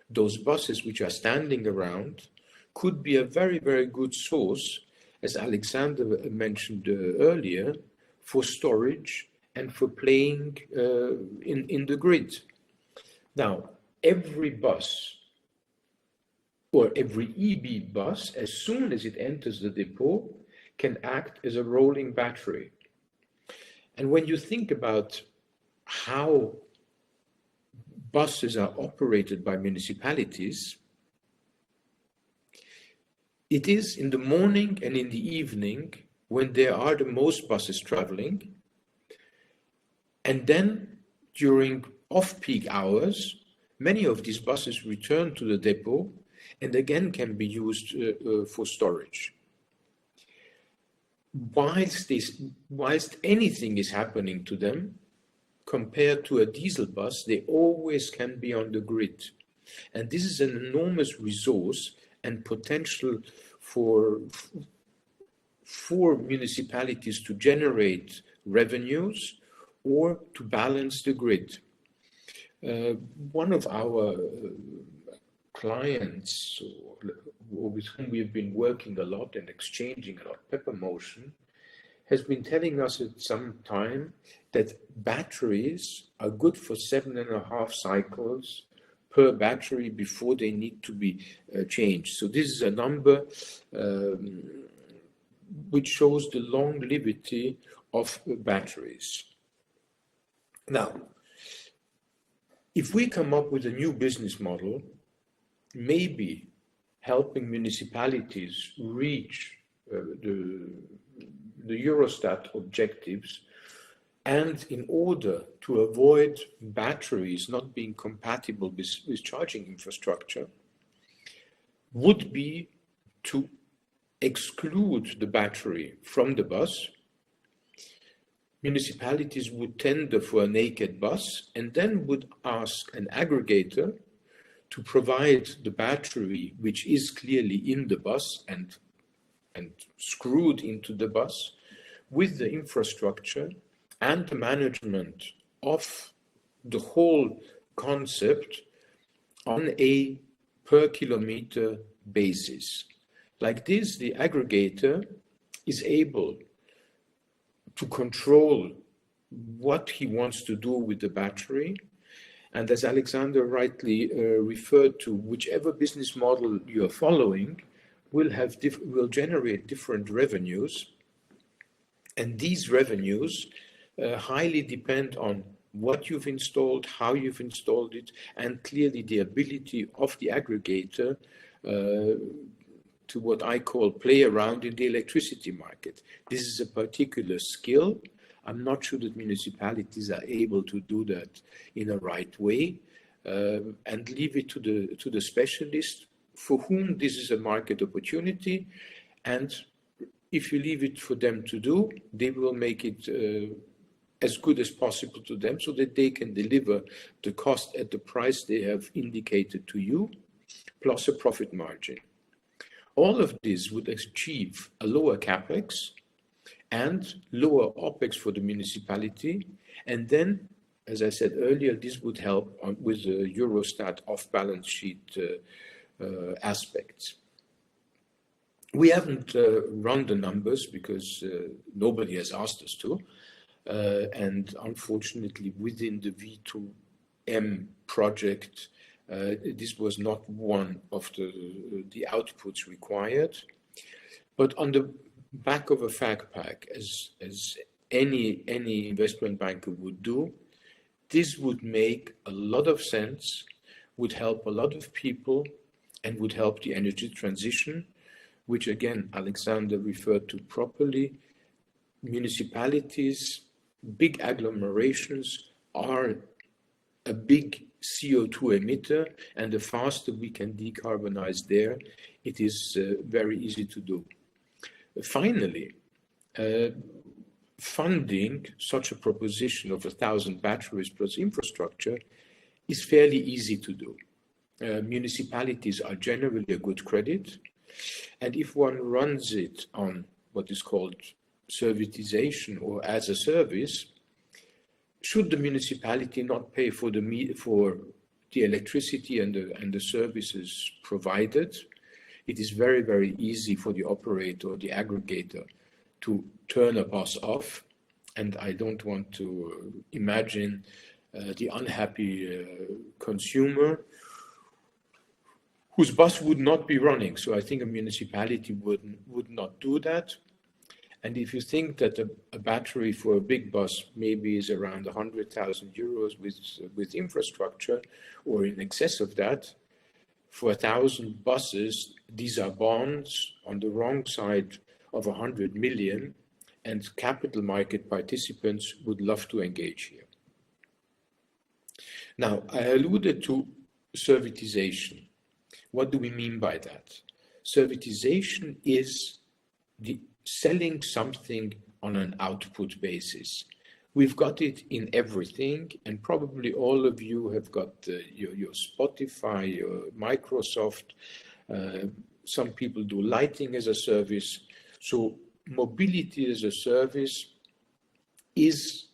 those buses which are standing around could be a very, very good source, as Alexander mentioned earlier, for storage and for playing in the grid. Now, every bus or every EV bus, as soon as it enters the depot, can act as a rolling battery. And when you think about how buses are operated by municipalities, it is in the morning and in the evening when there are the most buses traveling, And then during off-peak hours, many of these buses return to the depot and again can be used for storage. Whilst anything is happening to them, compared to a diesel bus, they always can be on the grid. And this is an enormous resource and potential for municipalities to generate revenues or to balance the grid. One of our clients with whom we have been working a lot and exchanging a lot, Pepper Motion, has been telling us at some time that batteries are good for 7.5 cycles per battery before they need to be changed. So this is a number which shows the longevity of batteries. Now, if we come up with a new business model, maybe helping municipalities reach the Eurostat objectives, and in order to avoid batteries not being compatible with charging infrastructure, would be to exclude the battery from the bus. Municipalities would tender for a naked bus and then would ask an aggregator to provide the battery, which is clearly in the bus and screwed into the bus, with the infrastructure and the management of the whole concept on a per kilometer basis. Like this, the aggregator is able to control what he wants to do with the battery. And as Alexander rightly referred to, whichever business model you're following will generate different revenues. And these revenues highly depend on what you've installed, how you've installed it, and clearly the ability of the aggregator to what I call play around in the electricity market. This is a particular skill. I'm not sure that municipalities are able to do that in a right way, and leave it to the specialist for whom this is a market opportunity. And if you leave it for them to do, they will make it as good as possible to them so that they can deliver the cost at the price they have indicated to you, plus a profit margin. All of this would achieve a lower capex and lower OPEX for the municipality. And then, as I said earlier, this would help with the Eurostat off-balance sheet aspects. We haven't run the numbers because nobody has asked us to. And unfortunately, within the V2M project, this was not one of the outputs required. But on the back of a fact pack, as any investment banker would do, this would make a lot of sense, would help a lot of people, and would help the energy transition, which again, Alexander referred to properly. Municipalities, big agglomerations are a big CO2 emitter, and the faster we can decarbonize there, it is very easy to do. Finally, funding such a proposition of 1,000 batteries plus infrastructure is fairly easy to do. Municipalities are generally a good credit, and if one runs it on what is called servitization or as a service, should the municipality not pay for the electricity and the services provided, it is very, very easy for the operator or the aggregator to turn a bus off. And I don't want to imagine the unhappy consumer whose bus would not be running. So I think a municipality would not do that. And if you think that a battery for a big bus maybe is around 100,000 euros with infrastructure, or in excess of that, for 1,000 buses, these are bonds on the wrong side of 100 million, and capital market participants would love to engage here. Now, I alluded to servitization. What do we mean by that? Servitization is selling something on an output basis. We've got it in everything, and probably all of you have got your Spotify, your Microsoft. Some people do lighting as a service. So mobility as a service is,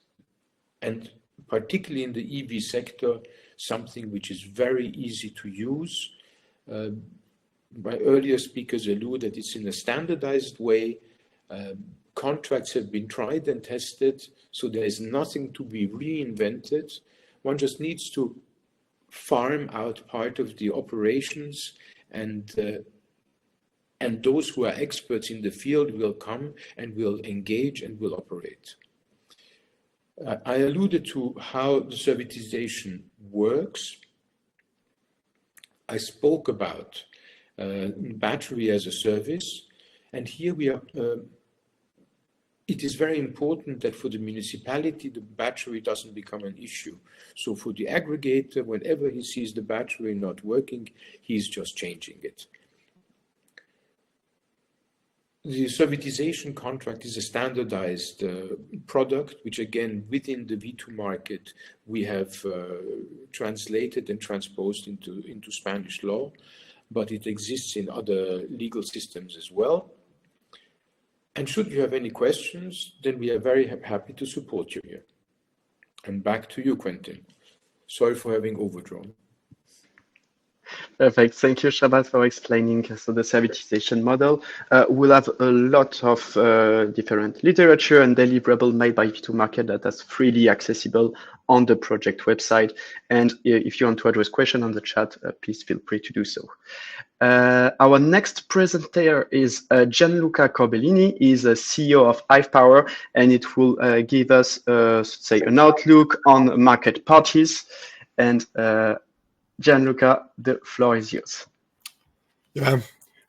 and particularly in the EV sector, something which is very easy to use. My earlier speakers allude that it's in a standardized way. Contracts have been tried and tested, so there is nothing to be reinvented. One just needs to farm out part of the operations, and those who are experts in the field will come and will engage and will operate. I alluded to how the servitization works. I spoke about battery as a service, and here we are. It is very important that for the municipality, the battery doesn't become an issue. So for the aggregator, whenever he sees the battery not working, he's just changing it. The servitization contract is a standardized product, which again, within the V2 market, we have translated and transposed into Spanish law, but it exists in other legal systems as well. And should you have any questions, then we are very happy to support you here. And back to you, Quentin. Sorry for having overdrawn. Perfect. Thank you, Shabat, for explaining the servitization model. We'll have a lot of different literature and deliverable made by V2 Market that is freely accessible on the project website. And if you want to address questions on the chat, please feel free to do so. Our next presenter is Gianluca Corbellini. He's a CEO of Hive Power, and it will give us, say, an outlook on market parties. And Gianluca, the floor is yours. Yeah.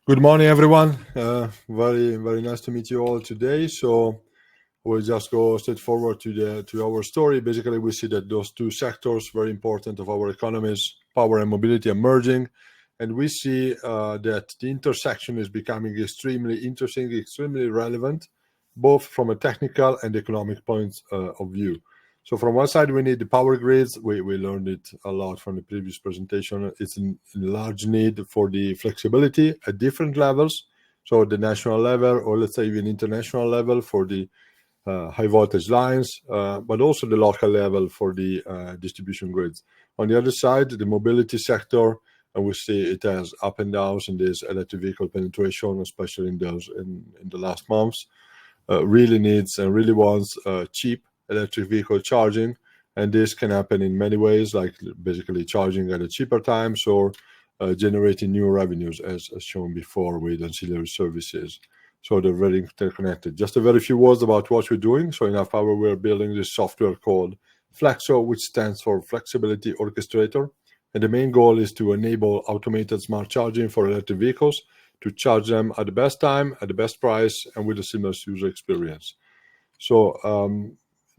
Good morning, everyone. Very nice to meet you all today. So we'll just go straight forward to our story. Basically, we see that those two sectors, very important of our economies, power and mobility, are merging. And we see that the intersection is becoming extremely interesting, extremely relevant, both from a technical and economic point of view. So from one side, we need the power grids. We learned it a lot from the previous presentation. It's in large need for the flexibility at different levels. So the national level, or let's say even international level for the high voltage lines, but also the local level for the distribution grids. On the other side, the mobility sector, and we see it has up and downs in this electric vehicle penetration, especially in the last months, really needs and really wants cheap electric vehicle charging, and this can happen in many ways, like basically charging at a cheaper times or generating new revenues, as shown before with ancillary services. So they're very interconnected. Just a very few words about what we're doing. So in Hive Power, we're building this software called Flexo, which stands for Flexibility Orchestrator. And the main goal is to enable automated smart charging for electric vehicles, to charge them at the best time, at the best price, and with a seamless user experience. So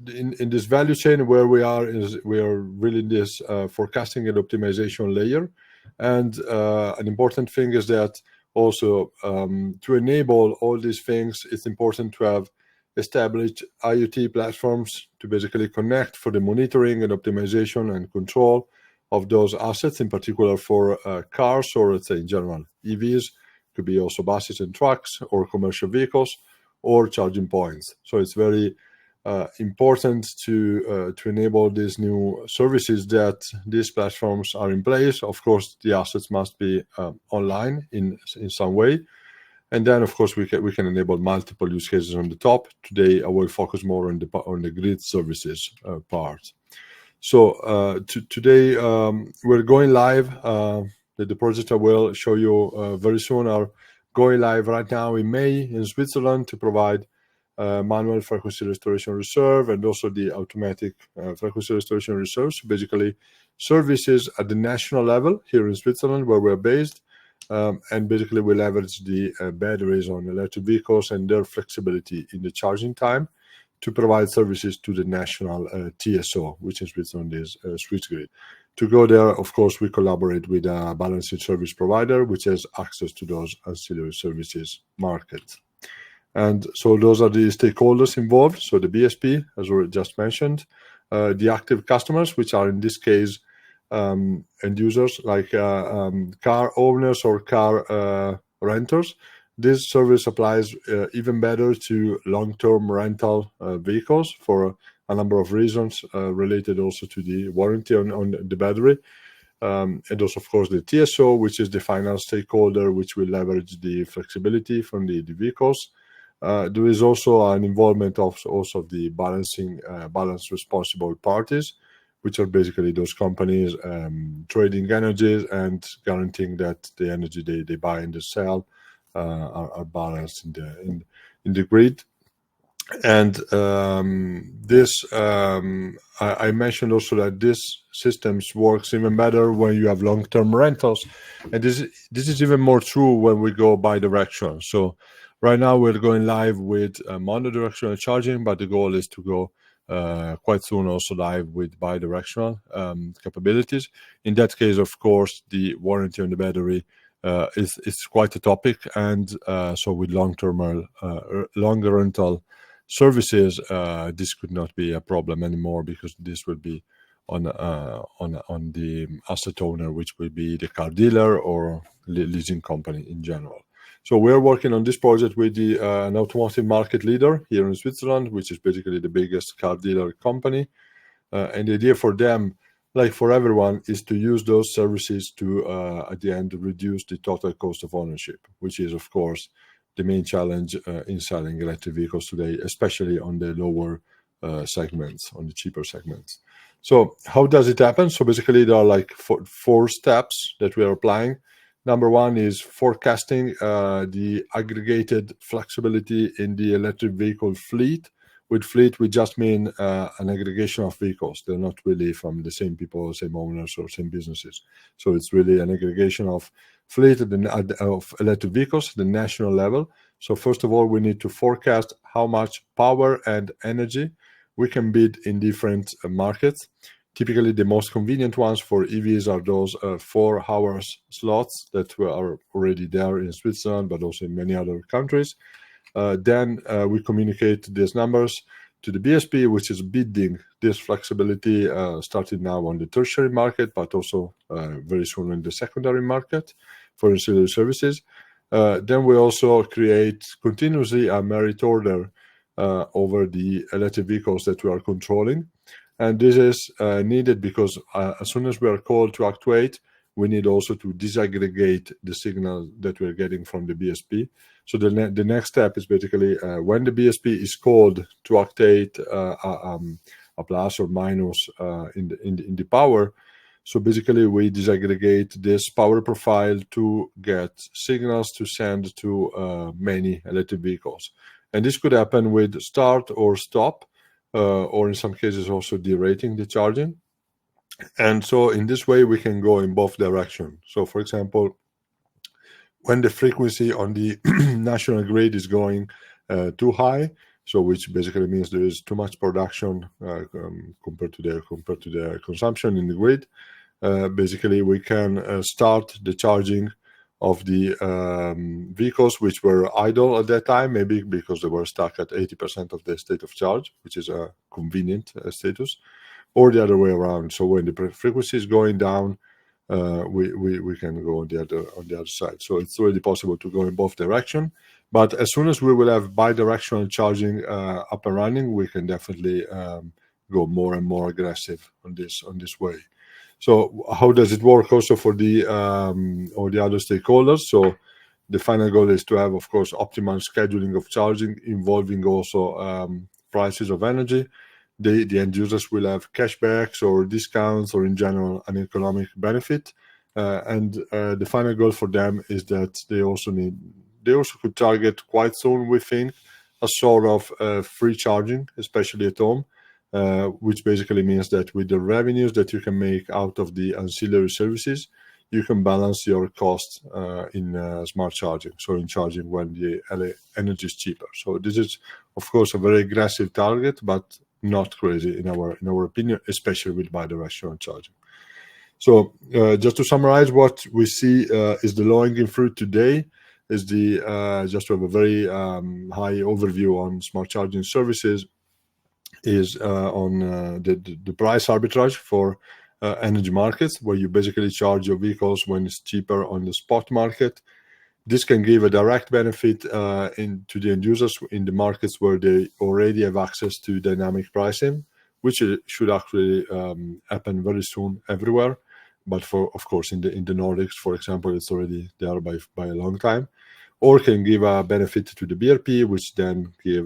in this value chain where we are really in this forecasting and optimization layer. And an important thing is that also to enable all these things, it's important to have established IoT platforms to basically connect for the monitoring and optimization and control of those assets, in particular for cars, or let's say in general, EVs, could be also buses and trucks or commercial vehicles or charging points. So it's very important to enable these new services that these platforms are in place. Of course, the assets must be online in some way. And then, of course, we can enable multiple use cases on the top. Today, I will focus more on the grid services part. So today, we're going live. The project I will show you very soon are going live right now in May in Switzerland to provide manual frequency restoration reserve and also the automatic frequency restoration reserve. So basically, services at the national level here in Switzerland, where we're based, and basically we leverage the batteries on electric vehicles and their flexibility in the charging time to provide services to the national TSO, which in Switzerland is Swissgrid. To go there, of course, we collaborate with a balancing service provider, which has access to those ancillary services market. And so those are the stakeholders involved. So the BSP, as we just mentioned, the active customers, which are in this case end users like car owners or car renters. This service applies even better to long-term rental vehicles for a number of reasons related also to the warranty on the battery. And also, of course, the TSO, which is the final stakeholder, which will leverage the flexibility from the vehicles. There is also an involvement of also the balance responsible parties, which are basically those companies trading energies and guaranteeing that the energy they buy and they sell are balanced in the grid. And I mentioned also that this systems works even better when you have long-term rentals, and this is even more true when we go bi-directional. So right now we're going live with mono-directional charging, but the goal is to go quite soon also live with bi-directional capabilities. In that case, of course, the warranty on the battery is quite a topic, and so with long-term longer rental services, this could not be a problem anymore, because this will be on the asset owner, which will be the car dealer or leasing company in general. So we're working on this project with an automotive market leader here in Switzerland, which is basically the biggest car dealer company. And the idea for them, like for everyone, is to use those services to, at the end, reduce the total cost of ownership, which is, of course, the main challenge in selling electric vehicles today, especially on the lower segments, on the cheaper segments. So how does it happen? So basically, there are like four steps that we are applying. Number one is forecasting the aggregated flexibility in the electric vehicle fleet. With fleet, we just mean an aggregation of vehicles. They're not really from the same people, same owners, or same businesses. So it's really an aggregation of fleet of electric vehicles at the national level. So first of all, we need to forecast how much power and energy we can bid in different markets. Typically, the most convenient ones for EVs are those 4 hours slots that are already there in Switzerland, but also in many other countries. Then we communicate these numbers to the BSP, which is bidding this flexibility starting now on the tertiary market, but also very soon in the secondary market for ancillary services. Then we also create continuously a merit order over the electric vehicles that we are controlling. And this is needed because as soon as we are called to actuate, we need also to disaggregate the signal that we're getting from the BSP. So the next step is basically when the BSP is called to actuate a plus or minus in the power. So basically, we disaggregate this power profile to get signals to send to many electric vehicles. And this could happen with start or stop, or in some cases also derating the charging. And so in this way, we can go in both directions. So for example, when the frequency on the national grid is going too high, so which basically means there is too much production compared to the consumption in the grid, basically we can start the charging of the vehicles which were idle at that time, maybe because they were stuck at 80% of the state of charge, which is a convenient status, or the other way around. So when the frequency is going down, we can go on the other side. So it's already possible to go in both directions. But as soon as we will have bi-directional charging up and running, we can definitely go more and more aggressive on this way. So how does it work also for the or the other stakeholders? So the final goal is to have, of course, optimal scheduling of charging, involving also prices of energy. The end users will have cashbacks or discounts, or in general an economic benefit. And the final goal for them is that they also could target quite soon, we think, a sort of free charging, especially at home. Which basically means that with the revenues that you can make out of the ancillary services, you can balance your costs in smart charging, so in charging when the energy is cheaper. So this is, of course, a very aggressive target, but not crazy in our opinion, especially with bi-directional charging. So just to summarize, what we see is the low-hanging fruit today is just to have a very high overview on smart charging services, is on the price arbitrage for energy markets, where you basically charge your vehicles when it's cheaper on the spot market. This can give a direct benefit to the end users in the markets where they already have access to dynamic pricing, which should actually happen very soon everywhere. But of course, in the Nordics, for example, it's already there by a long time. Or can give a benefit to the BRP, which then give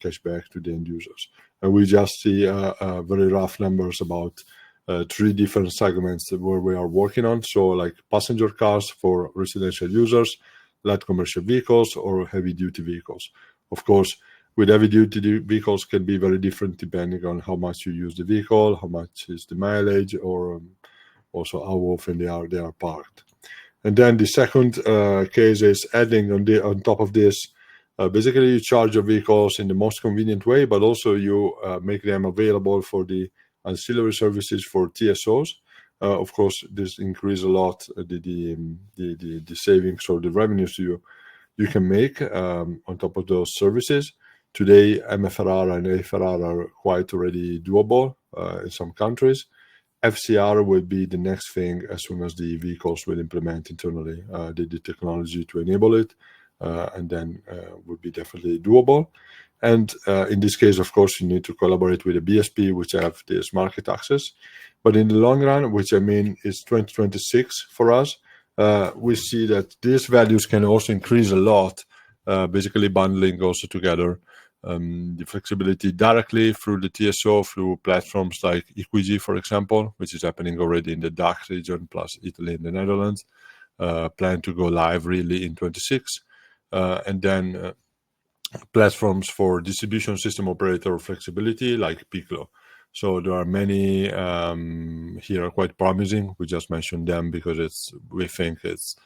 cashback to the end users. And we just see very rough numbers about 3 different segments where we are working on. So like passenger cars for residential users, light commercial vehicles, or heavy duty vehicles. Of course, with heavy duty vehicles can be very different depending on how much you use the vehicle, how much is the mileage, or also how often they are parked. And then the second case is adding on top of this, basically you charge your vehicles in the most convenient way, but also you make them available for the ancillary services for TSOs. Of course, this increases a lot the savings or the revenues you can make on top of those services. Today, MFRR and AFRR are quite already doable in some countries. FCR will be the next thing as soon as the vehicles will implement internally the technology to enable it, and then would be definitely doable. And in this case, of course, you need to collaborate with a BSP, which have this market access. But in the long run, which I mean is 2026 for us, we see that these values can also increase a lot, basically bundling also together the flexibility directly through the TSO, through platforms like EQG, for example, which is happening already in the DACH region, plus Italy and the Netherlands, plan to go live really in 26. And then platforms for distribution system operator flexibility like Piccolo. So there are many here are quite promising. We just mentioned them because we think it's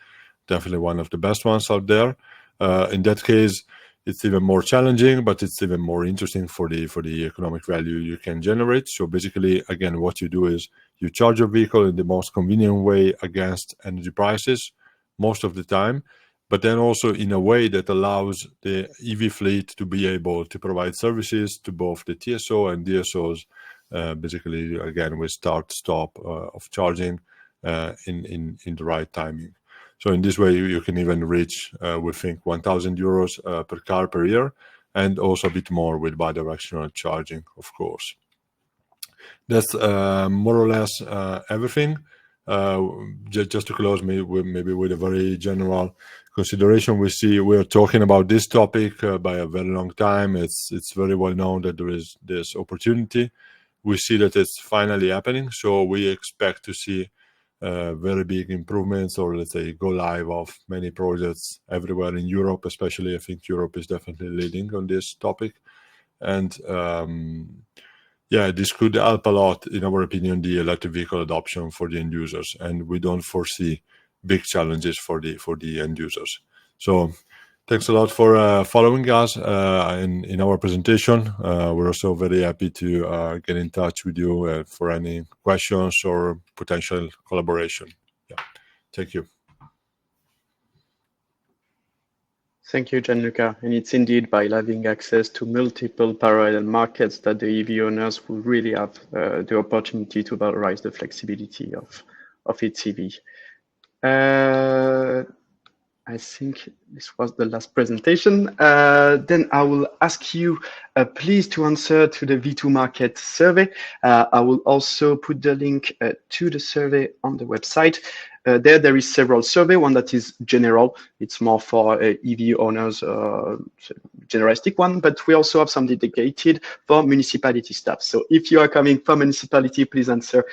definitely one of the best ones out there. In that case, it's even more challenging, but it's even more interesting for the economic value you can generate. So basically, again, what you do is you charge your vehicle in the most convenient way against energy prices most of the time, but then also in a way that allows the EV fleet to be able to provide services to both the TSO and DSOs, basically, again, with start-stop of charging in the right timing. So in this way, you can even reach, we think, 1,000 euros per car per year, and also a bit more with bidirectional charging, of course. That's more or less everything. Just to close maybe with a very general consideration, we are talking about this topic by a very long time. It's very well known that there is this opportunity. We see that it's finally happening, so we expect to see very big improvements, or let's say go live of many projects everywhere in Europe, especially. I think Europe is definitely leading on this topic. And this could help a lot, in our opinion, the electric vehicle adoption for the end users. And we don't foresee big challenges for the end users. So thanks a lot for following us in our presentation. We're also very happy to get in touch with you for any questions or potential collaboration. Yeah, thank you. Thank you, Gianluca. And it's indeed by having access to multiple parallel markets that the EV owners will really have the opportunity to valorize the flexibility of its EV. I think this was the last presentation. Then I will ask you, please, to answer to the V2 Market survey. I will also put the link to the survey on the website. There is several survey. One that is general. It's more for EV owners, generalistic one, but we also have some dedicated for municipality staff. So if you are coming from municipality, please answer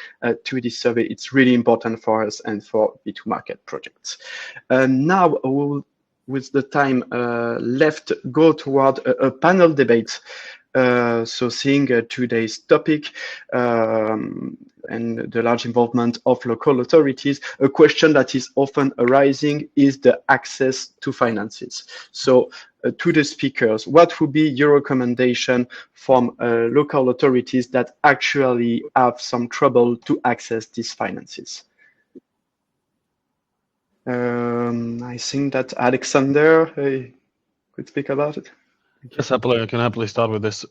to this survey. It's really important for us and for V2 Market projects. Now we'll, with the time left, go toward a panel debate. So seeing today's topic and the large involvement of local authorities, a question that is often arising is the access to finances. So to the speakers, what would be your recommendation from local authorities that actually have some trouble to access these finances? I think that Alexander could speak about it. Yes, happily, I can happily start with this.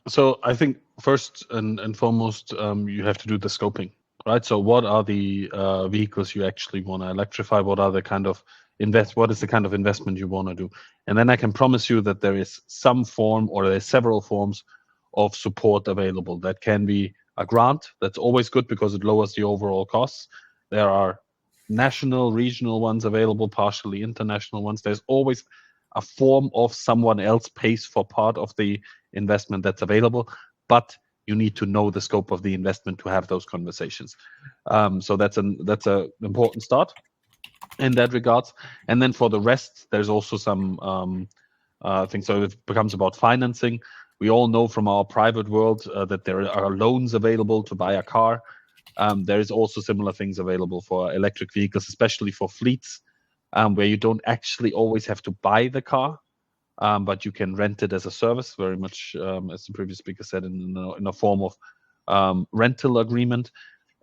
So I think first and foremost, you have to do the scoping, right? So what are the vehicles you actually want to electrify? What are the kind of what is the kind of investment you want to do? And then I can promise you that there is some form, or there are several forms of support available. That can be a grant. That's always good because it lowers the overall costs. There are national, regional ones available, partially international ones. There's always a form of someone else pays for part of the investment that's available, but you need to know the scope of the investment to have those conversations. So that's an important start in that regards. And then for the rest, there's also some things. So it becomes about financing. We all know from our private world that there are loans available to buy a car. There is also similar things available for electric vehicles, especially for fleets, where you don't actually always have to buy the car, but you can rent it as a service, very much as the previous speaker said, in a form of rental agreement.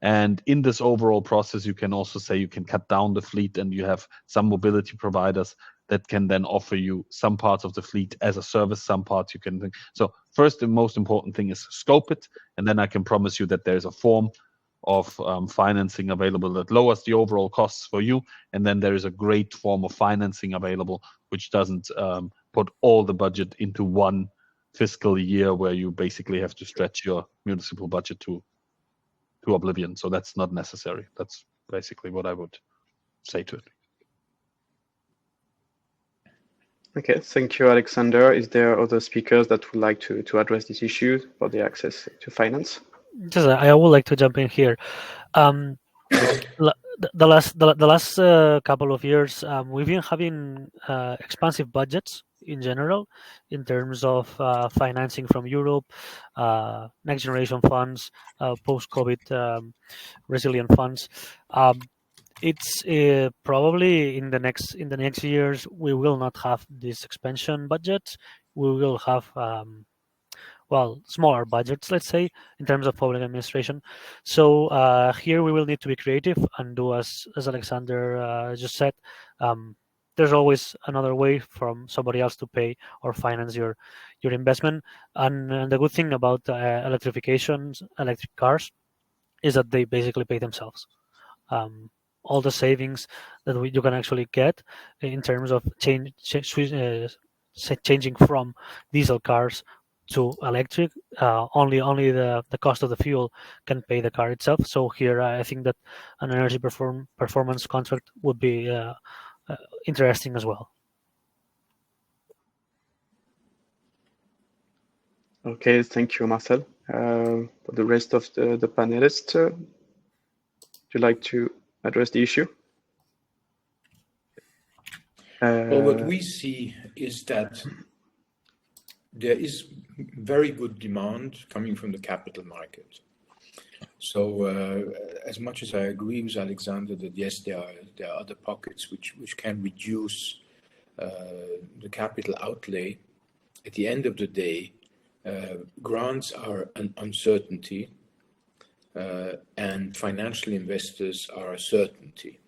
And in this overall process, you can also say you can cut down the fleet, and you have some mobility providers that can then offer you some parts of the fleet as a service, some parts you can. So first, the most important thing is scope it, and then I can promise you that there's a form of financing available that lowers the overall costs for you. And then there is a great form of financing available, which doesn't put all the budget into one fiscal year where you basically have to stretch your municipal budget to oblivion. So that's not necessary. That's basically what I would say to it. Okay, thank you, Alexander. Is there other speakers that would like to address this issue for the access to finance? Just, I would like to jump in here. The last couple of years, we've been having expansive budgets in general in terms of financing from Europe, next generation funds, post-COVID resilient funds. It's probably in the next years we will not have this expansion budget. We will have smaller budgets, let's say, in terms of public administration. So here we will need to be creative and do as Alexander just said. There's always another way from somebody else to pay or finance your investment. And the good thing about electrification, electric cars, is that they basically pay themselves. All the savings that you can actually get in terms of changing from diesel cars to electric, only the cost of the fuel can pay the car itself. So here I think that an energy performance contract would be interesting as well. Okay, thank you, Marcel. For the rest of the panelists, would you like to address the issue? Well, what we see is that there is very good demand coming from the capital market. So as much as I agree with Alexander that yes, there are other pockets which can reduce the capital outlay, at the end of the day, grants are an uncertainty and financial investors are a certainty.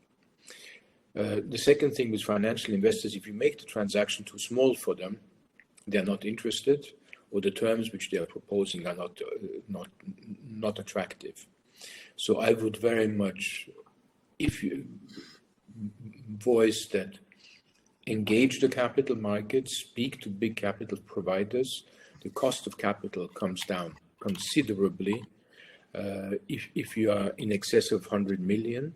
The second thing with financial investors, if you make the transaction too small for them, they're not interested, or the terms which they are proposing are not attractive. So I would very much, if you voice that, engage the capital markets, speak to big capital providers. The cost of capital comes down considerably if you are in excess of 100 million.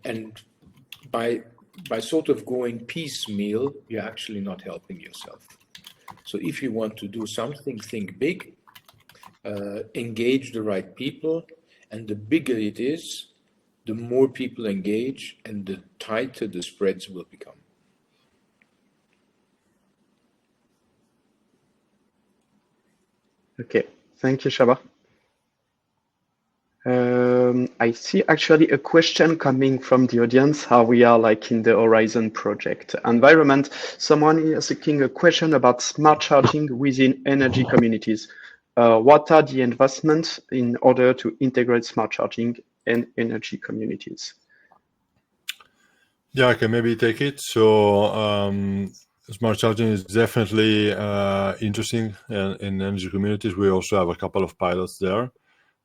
And by sort of going piecemeal, you're actually not helping yourself. So if you want to do something, think big, engage the right people, and the bigger it is, the more people engage and the tighter the spreads will become. Okay, thank you, Shaba. I see actually a question coming from the audience, how we are like in the Horizon project environment. Someone is asking a question about smart charging within energy communities. What are the investments in order to integrate smart charging in energy communities? Yeah, I can maybe take it. So smart charging is definitely interesting in energy communities. We also have a couple of pilots there.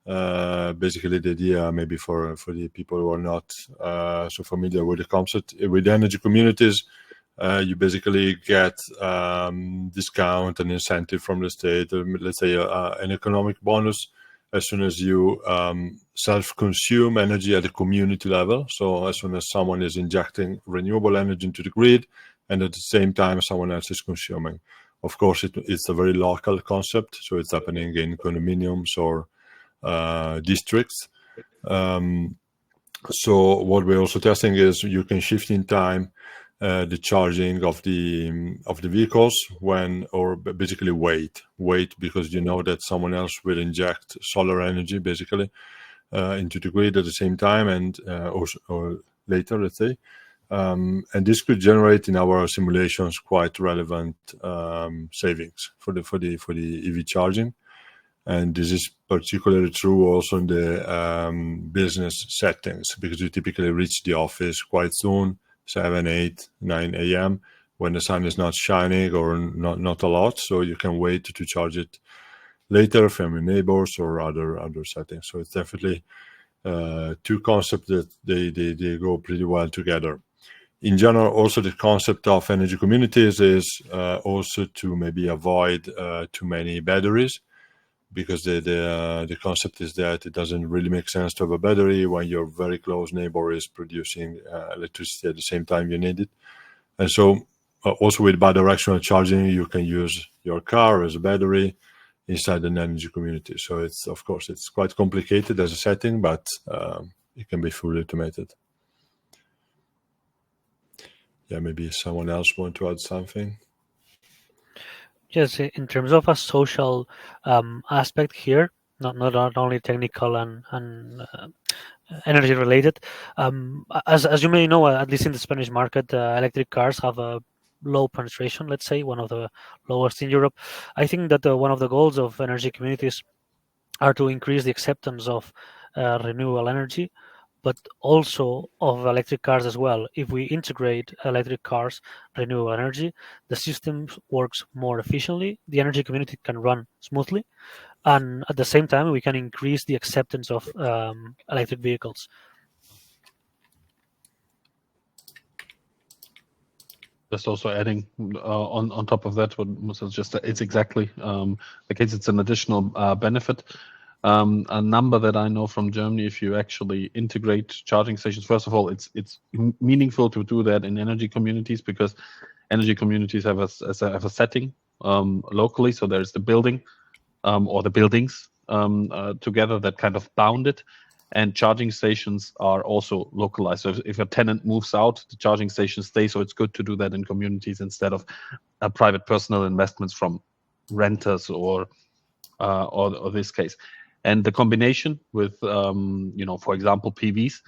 Basically, the idea, maybe for the people who are not so familiar with the concept, with energy communities, you basically get discount and incentive from the state, let's say an economic bonus as soon as you self-consume energy at the community level. So as soon as someone is injecting renewable energy into the grid, and at the same time someone else is consuming. Of course, it's a very local concept, so it's happening in condominiums or districts. So what we're also testing is you can shift in time the charging of the vehicles or basically wait because you know that someone else will inject solar energy basically into the grid at the same time and or later, let's say. And this could generate in our simulations quite relevant savings for the EV charging. And this is particularly true also in the business settings, because you typically reach the office quite soon, 7, 8, 9 a.m., when the sun is not shining or not a lot. So you can wait to charge it later from your neighbors or other settings. So it's definitely two concepts that they go pretty well together. In general, also the concept of energy communities is also to maybe avoid too many batteries, because the concept is that it doesn't really make sense to have a battery when your very close neighbor is producing electricity at the same time you need it. And so also with bidirectional charging, you can use your car as a battery inside an energy community. So it's, of course, it's quite complicated as a setting, but it can be fully automated. Yeah, maybe someone else want to add something? Yes, in terms of a social aspect here, not only technical and energy related. As you may know, at least in the Spanish market, electric cars have a low penetration, let's say, one of the lowest in Europe. I think that one of the goals of energy communities are to increase the acceptance of renewable energy, but also of electric cars as well. If we integrate electric cars, renewable energy, the system works more efficiently, the energy community can run smoothly, and at the same time, we can increase the acceptance of electric vehicles. Just also adding on top of that, what Musa just said, it's exactly the case. It's an additional benefit. A number that I know from Germany, if you actually integrate charging stations, first of all, it's meaningful to do that in energy communities, because energy communities have a setting locally. So there's the building or the buildings together that kind of bound it. And charging stations are also localized. So if a tenant moves out, the charging station stays. So it's good to do that in communities instead of private personal investments from renters or this case. And the combination with, for example, PVs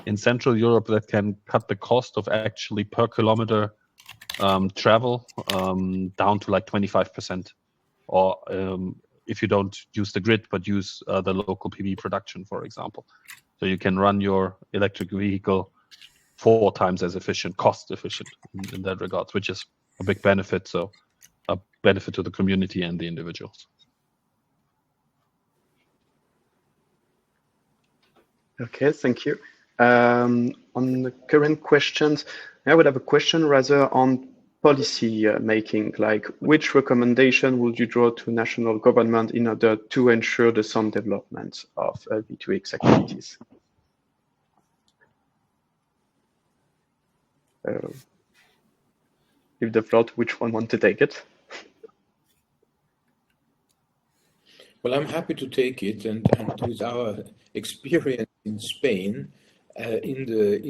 in Central Europe, that can cut the cost of actually per kilometer travel down to like 25%. Or if you don't use the grid, but use the local PV production, for example. So you can run your electric vehicle 4 times as cost efficient in that regard, which is a big benefit. So a benefit to the community and the individuals. Okay, thank you. On the current questions, I would have a question rather on policy making, like which recommendation would you draw to national government in order to ensure the sound development of V2X activities? Give the floor to which one want to take it. Well, I'm happy to take it, and with our experience in Spain, in the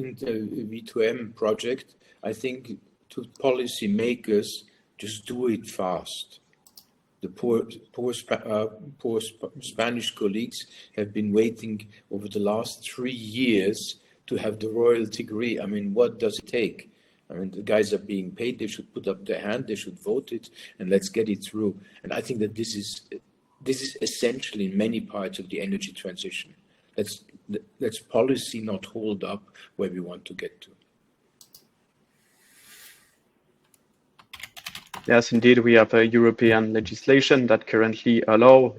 V2M project, I think to policymakers, just do it fast. The poor Spanish colleagues have been waiting over the last 3 years to have the royalty agree. I mean, what does it take? I mean, the guys are being paid. They should put up their hand. They should vote it, and let's get it through. And I think that this is essential in many parts of the energy transition. Let's policy not hold up where we want to get to. Yes, indeed, we have a European legislation that currently allow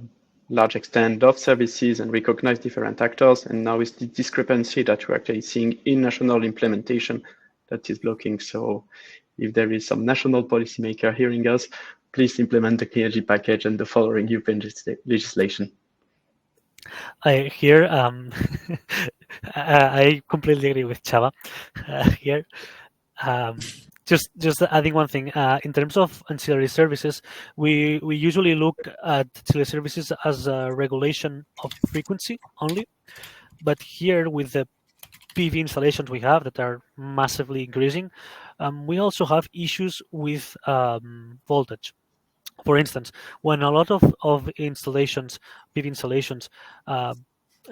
large extent of services and recognize different actors. And now it's the discrepancy that we're actually seeing in national implementation that is blocking. So if there is some national policymaker hearing us, please implement the clean energy package and the following European legislation. I completely agree with Chava here. Just adding one thing, in terms of ancillary services, we usually look at ancillary services as a regulation of frequency only, but here with the PV installations we have that are massively increasing, we also have issues with voltage. For instance, when a lot of installations, PV installations,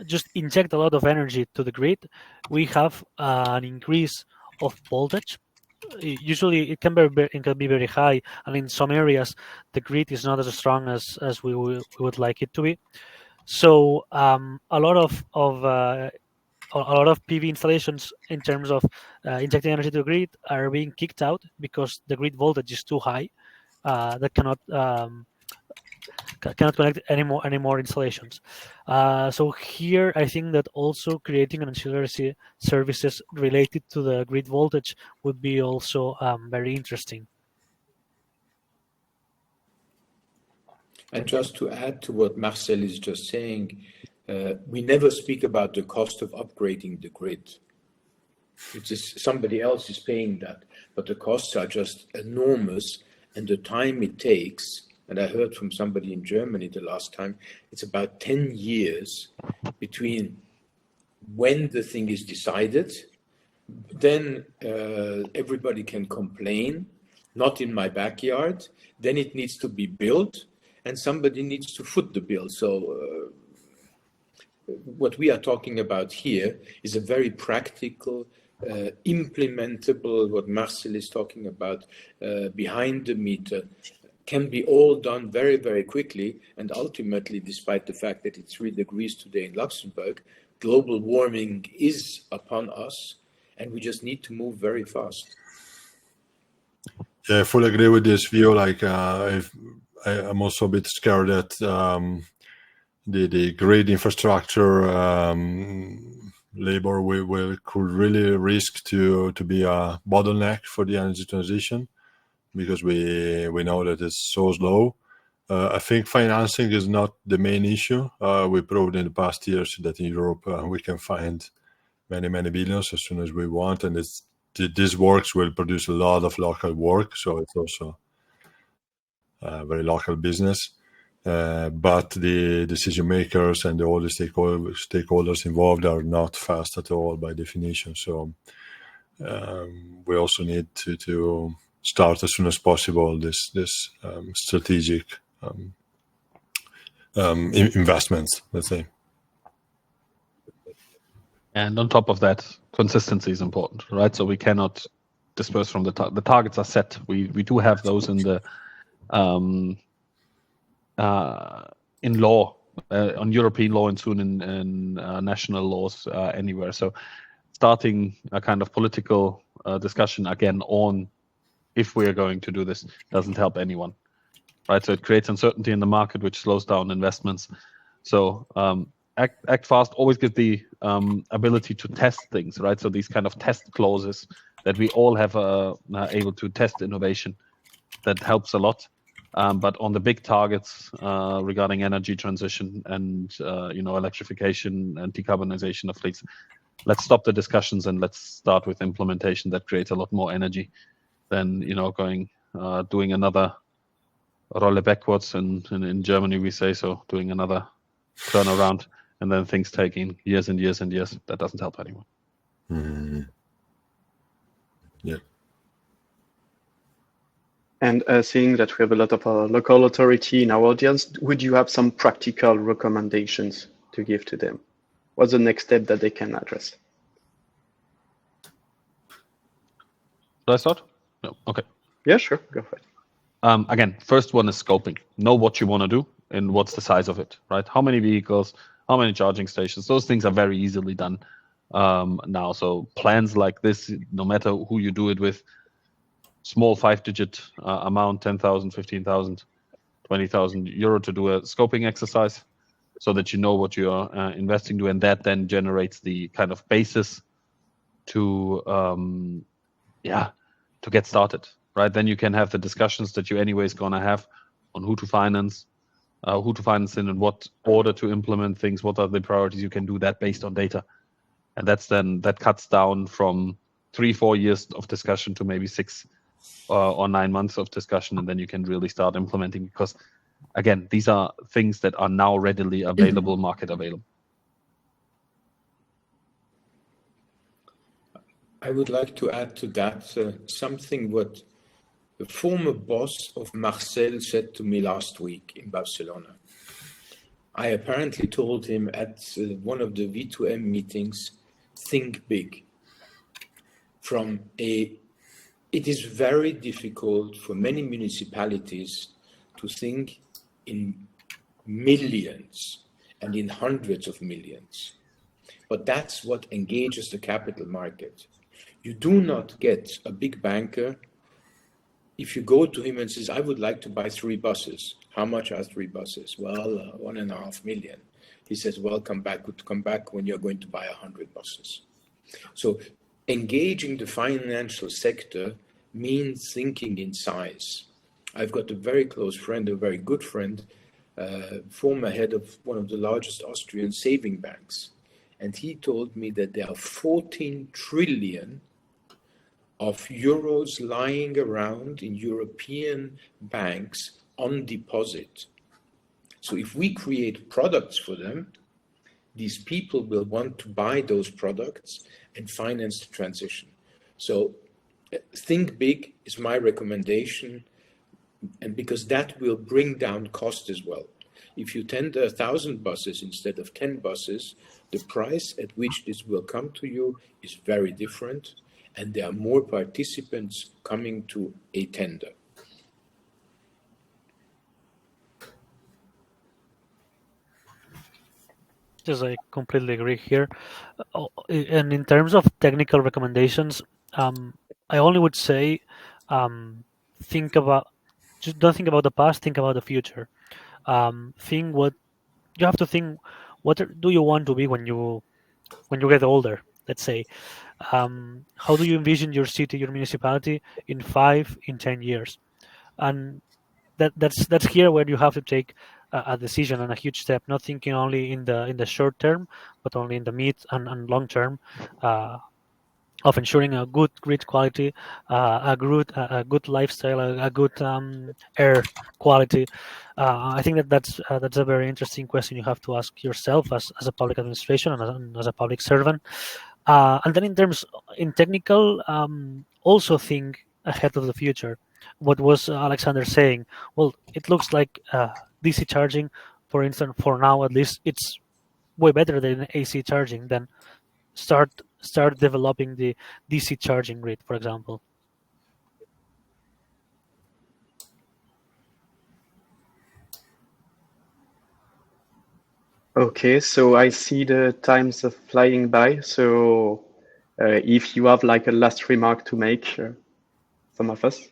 just inject a lot of energy to the grid, we have an increase of voltage. Usually it can be very high, and in some areas the grid is not as strong as we would like it to be. So a lot of PV installations, in terms of injecting energy to the grid, are being kicked out because the grid voltage is too high. That cannot connect any more installations. So here, I think that also creating an ancillary services related to the grid voltage would be also very interesting. And just to add to what Marcel is just saying, we never speak about the cost of upgrading the grid. It's just somebody else is paying that, but the costs are just enormous, and the time it takes. And I heard from somebody in Germany the last time, it's about 10 years between when the thing is decided, then everybody can complain, not in my backyard, then it needs to be built, and somebody needs to foot the bill. So what we are talking about here is a very practical, implementable, what Marcel is talking about, behind the meter, can be all done very, very quickly. And ultimately, despite the fact that it's 3 degrees today in Luxembourg, global warming is upon us, and we just need to move very fast. Yeah, I fully agree with this view. Like, I'm also a bit scared that the grid infrastructure labor could really risk to be a bottleneck for the energy transition, because we know that it's so slow. I think financing is not the main issue. We proved in the past years that in Europe we can find many billions as soon as we want, and this works will produce a lot of local work, so it's also a very local business. But the decision makers and all the stakeholders involved are not fast at all by definition. So we also need to start as soon as possible this strategic investments, let's say. And on top of that, consistency is important, right? So we cannot disperse from the targets are set. We do have those in the in law, on European law, and soon in national laws anywhere. So starting a kind of political discussion again on if we are going to do this doesn't help anyone, right? So it creates uncertainty in the market, which slows down investments. So act fast, always give the ability to test things, right? So these kind of test clauses that we all have able to test innovation, that helps a lot. But on the big targets regarding energy transition and electrification and decarbonization of fleets, let's stop the discussions and let's start with implementation that creates a lot more energy than doing another roll backwards. And in Germany we say so, doing another turnaround, and then things taking years and years and years. That doesn't help anyone. Mm-hmm. Yeah. And seeing that we have a lot of local authority in our audience, would you have some practical recommendations to give to them? What's the next step that they can address? Should I start? No. Okay. Yeah, sure. Go for it. Again, first one is scoping. Know what you want to do and what's the size of it, right? How many vehicles, how many charging stations? Those things are very easily done now. So plans like this, no matter who you do it with, small 5-digit amount, 10,000, 15,000, 20,000 euro to do a scoping exercise so that you know what you are investing to, and that then generates the kind of basis to get started, right? Then you can have the discussions that you anyways gonna have on who to finance in and what order to implement things, what are the priorities. You can do that based on data. And that cuts down from 3-4 years of discussion to maybe 6 or 9 months of discussion, and then you can really start implementing, because again, these are things that are now readily available, market available. I would like to add to that something what the former boss of Marcel said to me last week in Barcelona. I apparently told him at one of the V2M meetings, think big. It is very difficult for many municipalities to think in millions and in hundreds of millions. But that's what engages the capital market. You do not get a big banker if you go to him and says, I would like to buy 3 buses. How much are 3 buses? Well, 1.5 million. He says, well, come back when you're going to buy 100 buses. So engaging the financial sector means thinking in size. I've got a very close friend, a very good friend, former head of one of the largest Austrian saving banks. And he told me that there are 14 trillion of euros lying around in European banks on deposit. So if we create products for them, these people will want to buy those products and finance the transition. So think big is my recommendation, and because that will bring down cost as well. If you tender 1,000 buses instead of 10 buses, the price at which this will come to you is very different, and there are more participants coming to a tender. Yes, I completely agree here. And in terms of technical recommendations, I only would say, don't think about the past, think about the future. You have to think, what do you want to be when you get older? Let's say, how do you envision your city, your municipality in 5, in 10 years? And that's here where you have to take a decision and a huge step, not thinking only in the short term, but only in the mid and long term, of ensuring a good grid quality, a good lifestyle, a good air quality. I think that's a very interesting question you have to ask yourself as a public administration and as a public servant. And then in technical, also think ahead of the future. What was Alexander saying? Well, it looks like DC charging, for instance, for now at least, it's way better than AC charging. Then start developing the DC charging grid, for example. Okay, so I see the times are flying by. So if you have like a last remark to make, some of us.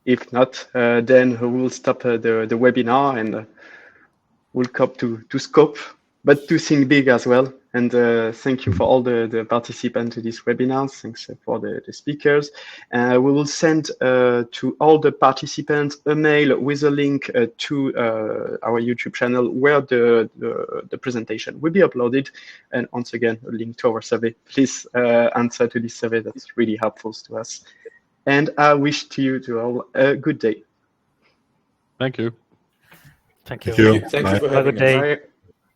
If not, then we will stop the webinar and we'll come to scope, but to think big as well. And thank you for all the participants to this webinar. Thanks for the speakers. We will send to all the participants a mail with a link to our YouTube channel where the presentation will be uploaded. And once again, a link to our survey. Please answer to this survey. That's really helpful to us. And I wish to all a good day. Thank you. Thank you. Thank you for having us. Bye.